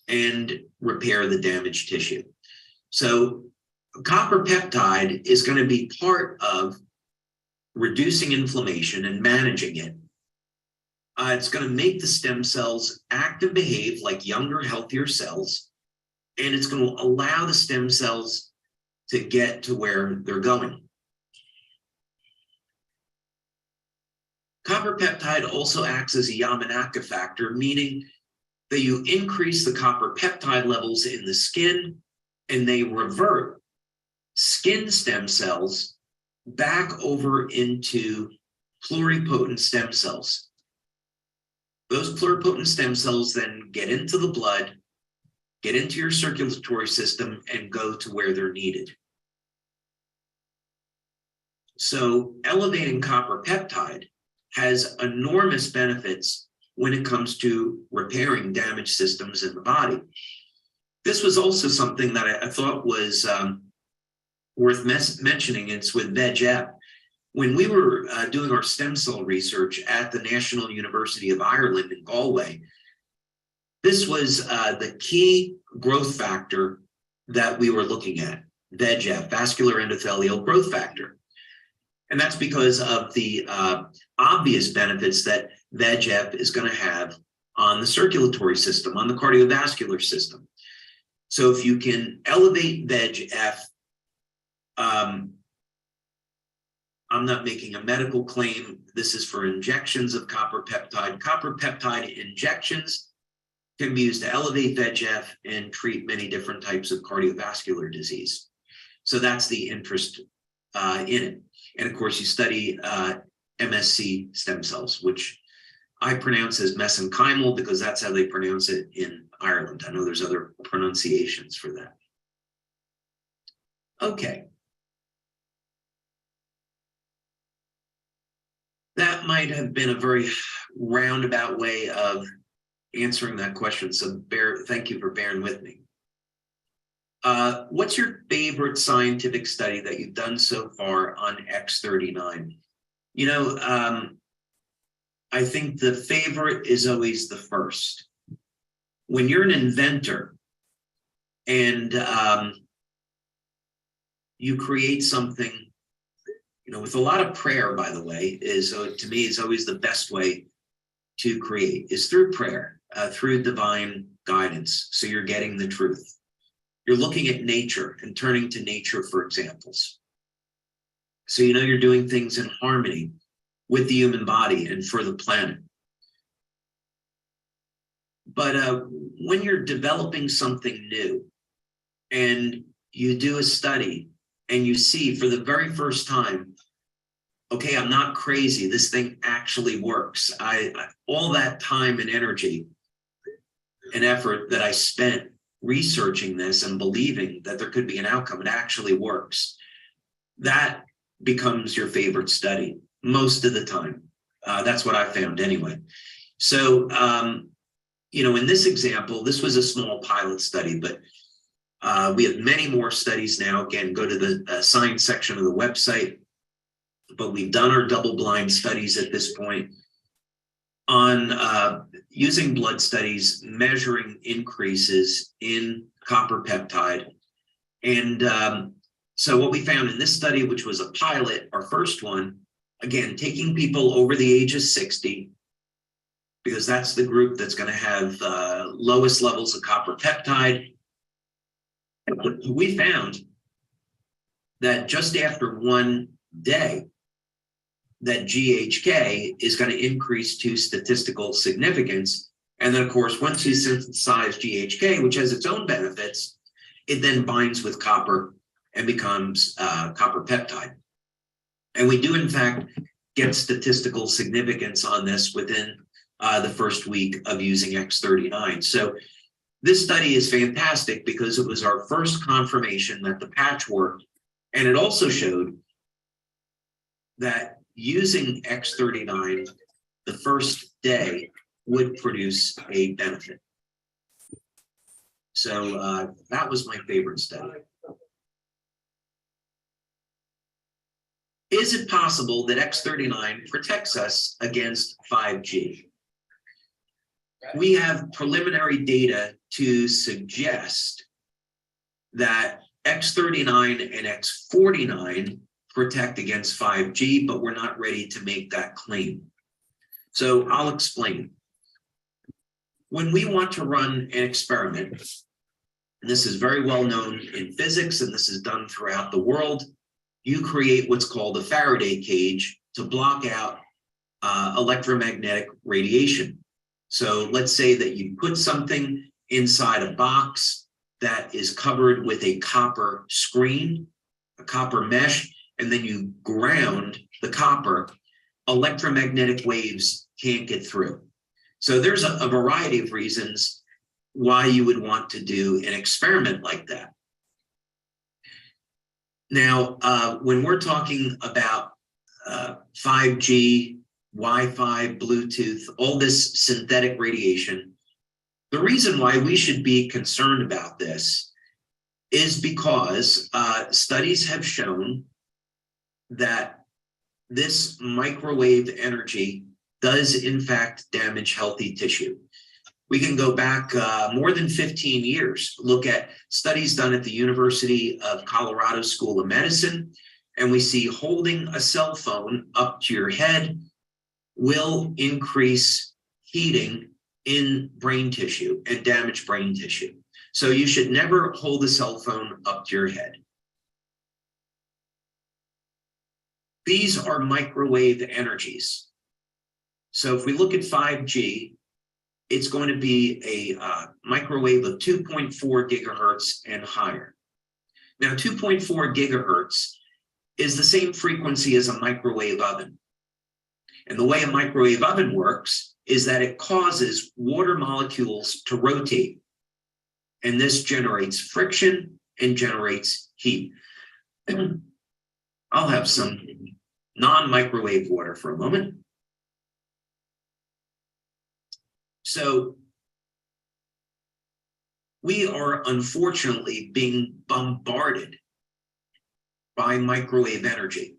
and repair the damaged tissue. So copper peptide is going to be part of reducing inflammation and managing it. It's going to make the stem cells act and behave like younger, healthier cells, and it's going to allow the stem cells to get to where they're going. Copper peptide also acts as a Yamanaka factor, meaning that you increase the copper peptide levels in the skin and they revert skin stem cells back over into pluripotent stem cells. Those pluripotent stem cells then get into the blood, get into your circulatory system, and go to where they're needed. So elevating copper peptide has enormous benefits when it comes to repairing damaged systems in the body. This was also something that I thought was worth mentioning. It's with VEGF. When we were doing our stem cell research at the National University of Ireland in Galway, this was the key growth factor that we were looking at, VEGF, vascular endothelial growth factor. And that's because of the obvious benefits that VEGF is going to have on the circulatory system, on the cardiovascular system. So if you can elevate VEGF, I'm not making a medical claim. This is for injections of copper peptide. Copper peptide injections can be used to elevate VEGF and treat many different types of cardiovascular disease. So that's the interest in it. And of course, you study MSC stem cells, which I pronounce as mesenchymal because that's how they pronounce it in Ireland. I know there's other pronunciations for that. Okay. That might have been a very roundabout way of answering that question. So thank you for bearing with me. What's your favorite scientific study that you've done so far on X39? You know, I think the favorite is always the first. When you're an inventor and you create something, you know, with a lot of prayer, by the way, to me is always the best way to create, is through prayer, through divine guidance. So you're getting the truth. You're looking at nature and turning to nature for examples. So you know you're doing things in harmony with the human body and for the planet. But when you're developing something new and you do a study and you see for the very first time, okay, I'm not crazy, this thing actually works. All that time and energy and effort that I spent researching this and believing that there could be an outcome, it actually works. That becomes your favorite study most of the time. That's what I found anyway. So, you know, in this example, this was a small pilot study, but we have many more studies now. Again, go to the science section of the website. But we've done our double-blind studies at this point on using blood studies, measuring increases in copper peptide. And so what we found in this study, which was a pilot, our first one, again, taking people over the age of 60, because that's the group that's going to have lowest levels of copper peptide. We found that just after one day, that GHK is going to increase to statistical significance. And then, of course, once you synthesize GHK, which has its own benefits, it then binds with copper and becomes copper peptide. And we do, in fact, get statistical significance on this within the first week of using X39. So this study is fantastic because it was our first confirmation that the patch worked. And it also showed that using X39 the first day would produce a benefit. So that was my favorite study. Is it possible that X39 protects us against 5G? We have preliminary data to suggest that X39 and X49 protect against 5G, but we're not ready to make that claim. So I'll explain. When we want to run an experiment, and this is very well known in physics, and this is done throughout the world, you create what's called a Faraday cage to block out electromagnetic radiation. So let's say that you put something inside a box that is covered with a copper screen, a copper mesh, and then you ground the copper. Electromagnetic waves can't get through. So there's a variety of reasons why you would want to do an experiment like that. Now, when we're talking about 5G, Wi-Fi, Bluetooth, all this synthetic radiation. The reason why we should be concerned about this is because studies have shown that this microwave energy does in fact damage healthy tissue. We can go back more than 15 years, look at studies done at the University of Colorado School of Medicine, and we see holding a cell phone up to your head will increase heating in brain tissue and damage brain tissue. So you should never hold a cell phone up to your head. These are microwave energies. So if we look at 5G, it's going to be a microwave of 2.4 gigahertz and higher. Now, 2.4 gigahertz is the same frequency as a microwave oven. And the way a microwave oven works is that it causes water molecules to rotate. And this generates friction and generates heat. I'll have some non-microwave water for a moment. So we are unfortunately being bombarded by microwave energy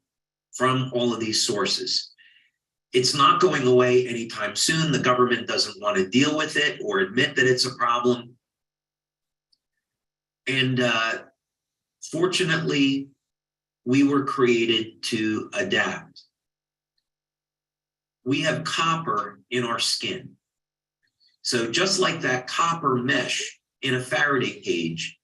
from all of these sources. It's not going away anytime soon. The government doesn't want to deal with it or admit that it's a problem. And fortunately, we were created to adapt. We have copper in our skin. So just like that copper mesh in a Faraday cage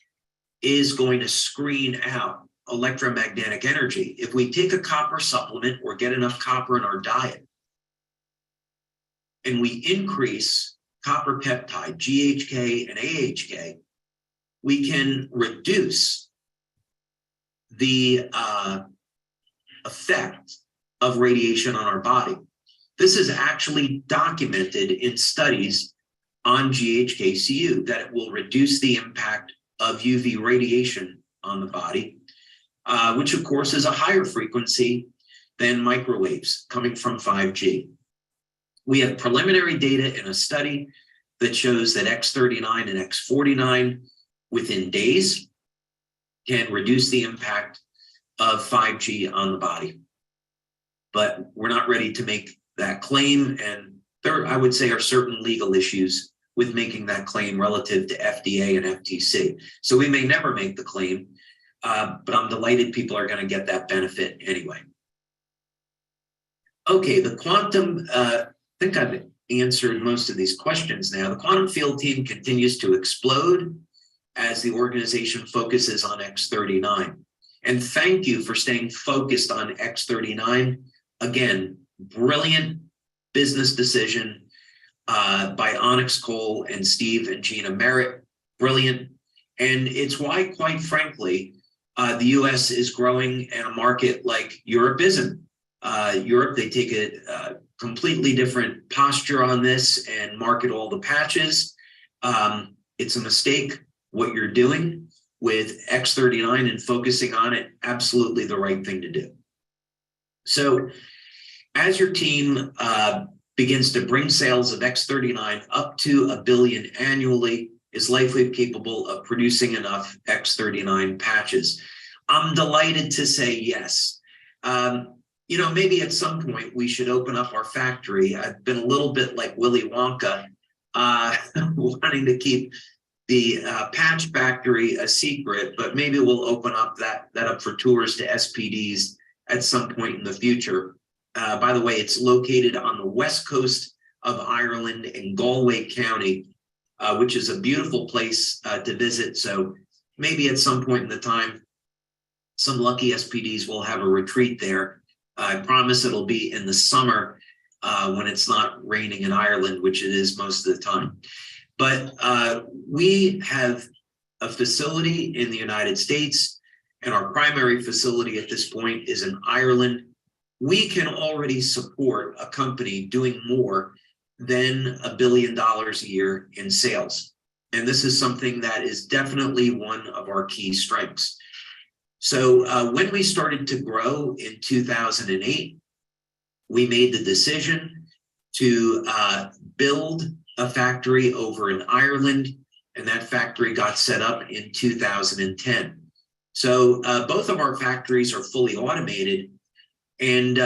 is going to screen out electromagnetic energy, if we take a copper supplement or get enough copper in our diet, and we increase copper peptide, GHK and AHK, we can reduce the effect of radiation on our body. This is actually documented in studies on GHKCU, that it will reduce the impact of UV radiation on the body, which of course is a higher frequency than microwaves coming from 5G. We have preliminary data in a study that shows that X39 and X49 within days can reduce the impact of 5G on the body. But we're not ready to make that claim, and there, I would say, are certain legal issues with making that claim relative to FDA and FTC. So we may never make the claim, but I'm delighted people are going to get that benefit anyway. Okay, the quantum, I think I've answered most of these questions now. The quantum field team continues to explode as the organization focuses on X39. And thank you for staying focused on X39. Again, brilliant business decision by Onyx Coale and Steve and Gina Merritt. Brilliant. And it's why, quite frankly, the US is growing in a market like Europe isn't. Europe, they take a completely different posture on this and market all the patches. It's a mistake what you're doing with X39 and focusing on it, absolutely the right thing to do. So as your team begins to bring sales of X39 up to $1 billion annually, is LifeWave capable of producing enough X39 patches? I'm delighted to say yes. You know, maybe at some point we should open up our factory. I've been a little bit like Willy Wonka, wanting to keep the patch factory a secret, but maybe we'll open up that up for tours to SPDs at some point in the future. By the way, it's located on the west coast of Ireland in Galway County, which is a beautiful place to visit. So maybe at some point in the time, some lucky SPDs will have a retreat there. I promise it'll be in the summer when it's not raining in Ireland, which it is most of the time. But we have a facility in the United States, and our primary facility at this point is in Ireland. We can already support a company doing more than $1 billion a year in sales. And this is something that is definitely one of our key strengths. So when we started to grow in 2008, we made the decision to build a factory over in Ireland, and that factory got set up in 2010. So both of our factories are fully automated, and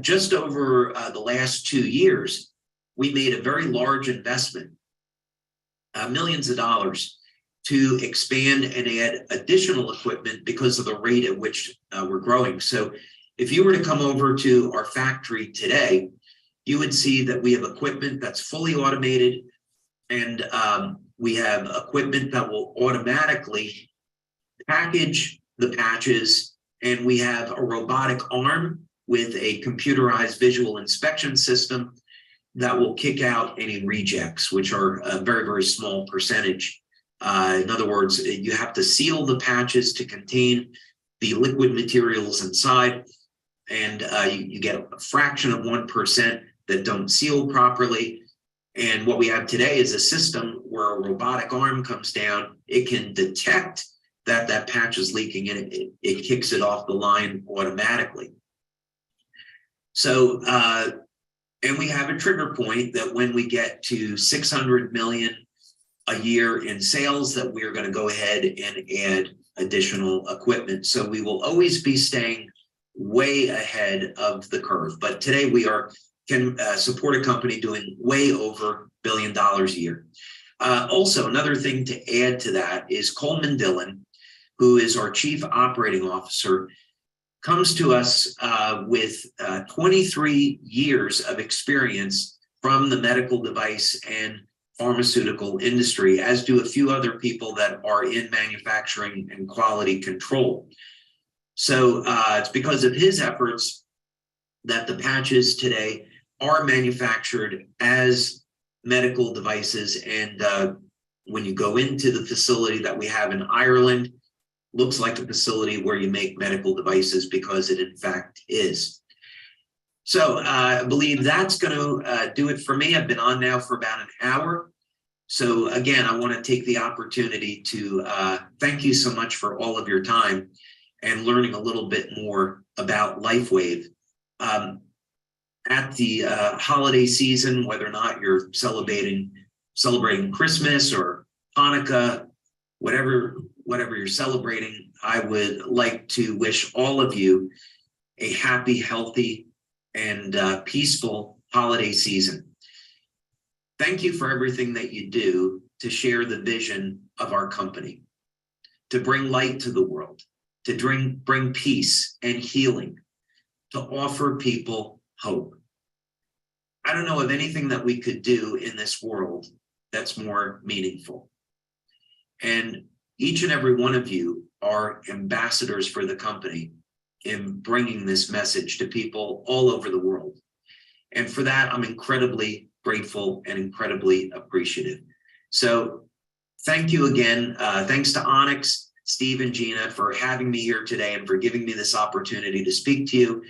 just over the last 2 years, we made a very large investment, millions of dollars, to expand and add additional equipment because of the rate at which we're growing. So if you were to come over to our factory today, you would see that we have equipment that's fully automated, and we have equipment that will automatically package the patches, and we have a robotic arm with a computerized visual inspection system that will kick out any rejects, which are a very, very small percentage. In other words, you have to seal the patches to contain the liquid materials inside, and you get a fraction of 1% that don't seal properly. And what we have today is a system where a robotic arm comes down, it can detect that that patch is leaking, and it kicks it off the line automatically. So, and we have a trigger point that when we get to 600 million a year in sales, that we're going to go ahead and add additional equipment. So we will always be staying way ahead of the curve. But today we can support a company doing way over $1 billion a year. Also, another thing to add to that is Coleman Dillon, who is our Chief Operating Officer, comes to us with 23 years of experience from the medical device and pharmaceutical industry, as do a few other people that are in manufacturing and quality control. So it's because of his efforts that the patches today are manufactured as medical devices. And when you go into the facility that we have in Ireland, looks like a facility where you make medical devices, because it in fact is. So I believe that's going to do it for me. I've been on now for about an hour. So again, I want to take the opportunity to thank you so much for all of your time and learning a little bit more about LifeWave. At the holiday season, whether or not you're celebrating Christmas or Hanukkah, whatever you're celebrating, I would like to wish all of you a happy, healthy, and peaceful holiday season. Thank you for everything that you do to share the vision of our company, to bring light to the world, to bring peace and healing, to offer people hope. I don't know of anything that we could do in this world that's more meaningful. And each and every one of you are ambassadors for the company in bringing this message to people all over the world. And for that, I'm incredibly grateful and incredibly appreciative. So thank you again. Thanks to Onyx, Steve, and Gina for having me here today and for giving me this opportunity to speak to you.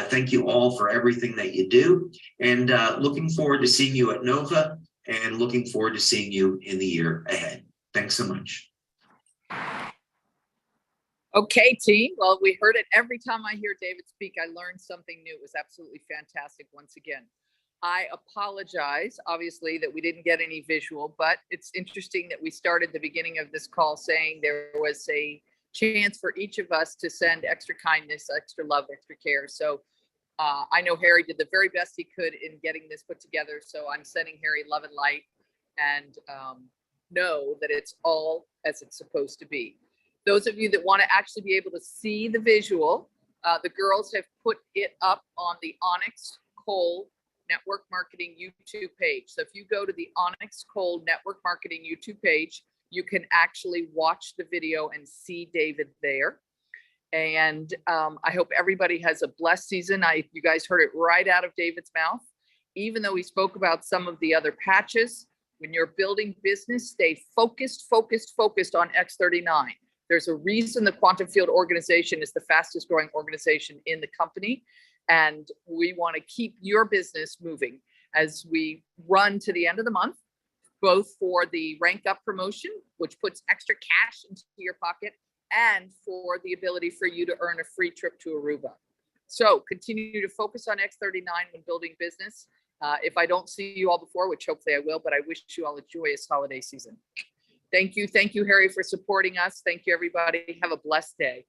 Thank you all for everything that you do, and looking forward to seeing you at Nova, and looking forward to seeing you in the year ahead. Thanks so much. Okay, team. Well, we heard it every time I hear David speak. I learned something new. It was absolutely fantastic once again. I apologize, obviously, that we didn't get any visual, but it's interesting that we started the beginning of this call saying there was a chance for each of us to send extra kindness, extra love, extra care. So I know Harry did the very best he could in getting this put together. So I'm sending Harry love and light, and know that it's all as it's supposed to be. Those of you that want to actually be able to see the visual, the girls have put it up on the Onyx Coale Network Marketing YouTube page. So if you go to the Onyx Coale Network Marketing YouTube page, you can actually watch the video and see David there. And I hope everybody has a blessed season. You guys heard it right out of David's mouth. Even though he spoke about some of the other patches, when you're building business, stay focused on X39. There's a reason the Quantum Field organization is the fastest growing organization in the company. And we want to keep your business moving as we run to the end of the month, both for the rank up promotion, which puts extra cash into your pocket, and for the ability for you to earn a free trip to Aruba. So continue to focus on X39 when building business. If I don't see you all before, which hopefully I will, but I wish you all a joyous holiday season. Thank you, Harry, for supporting us. Thank you, everybody. Have a blessed day.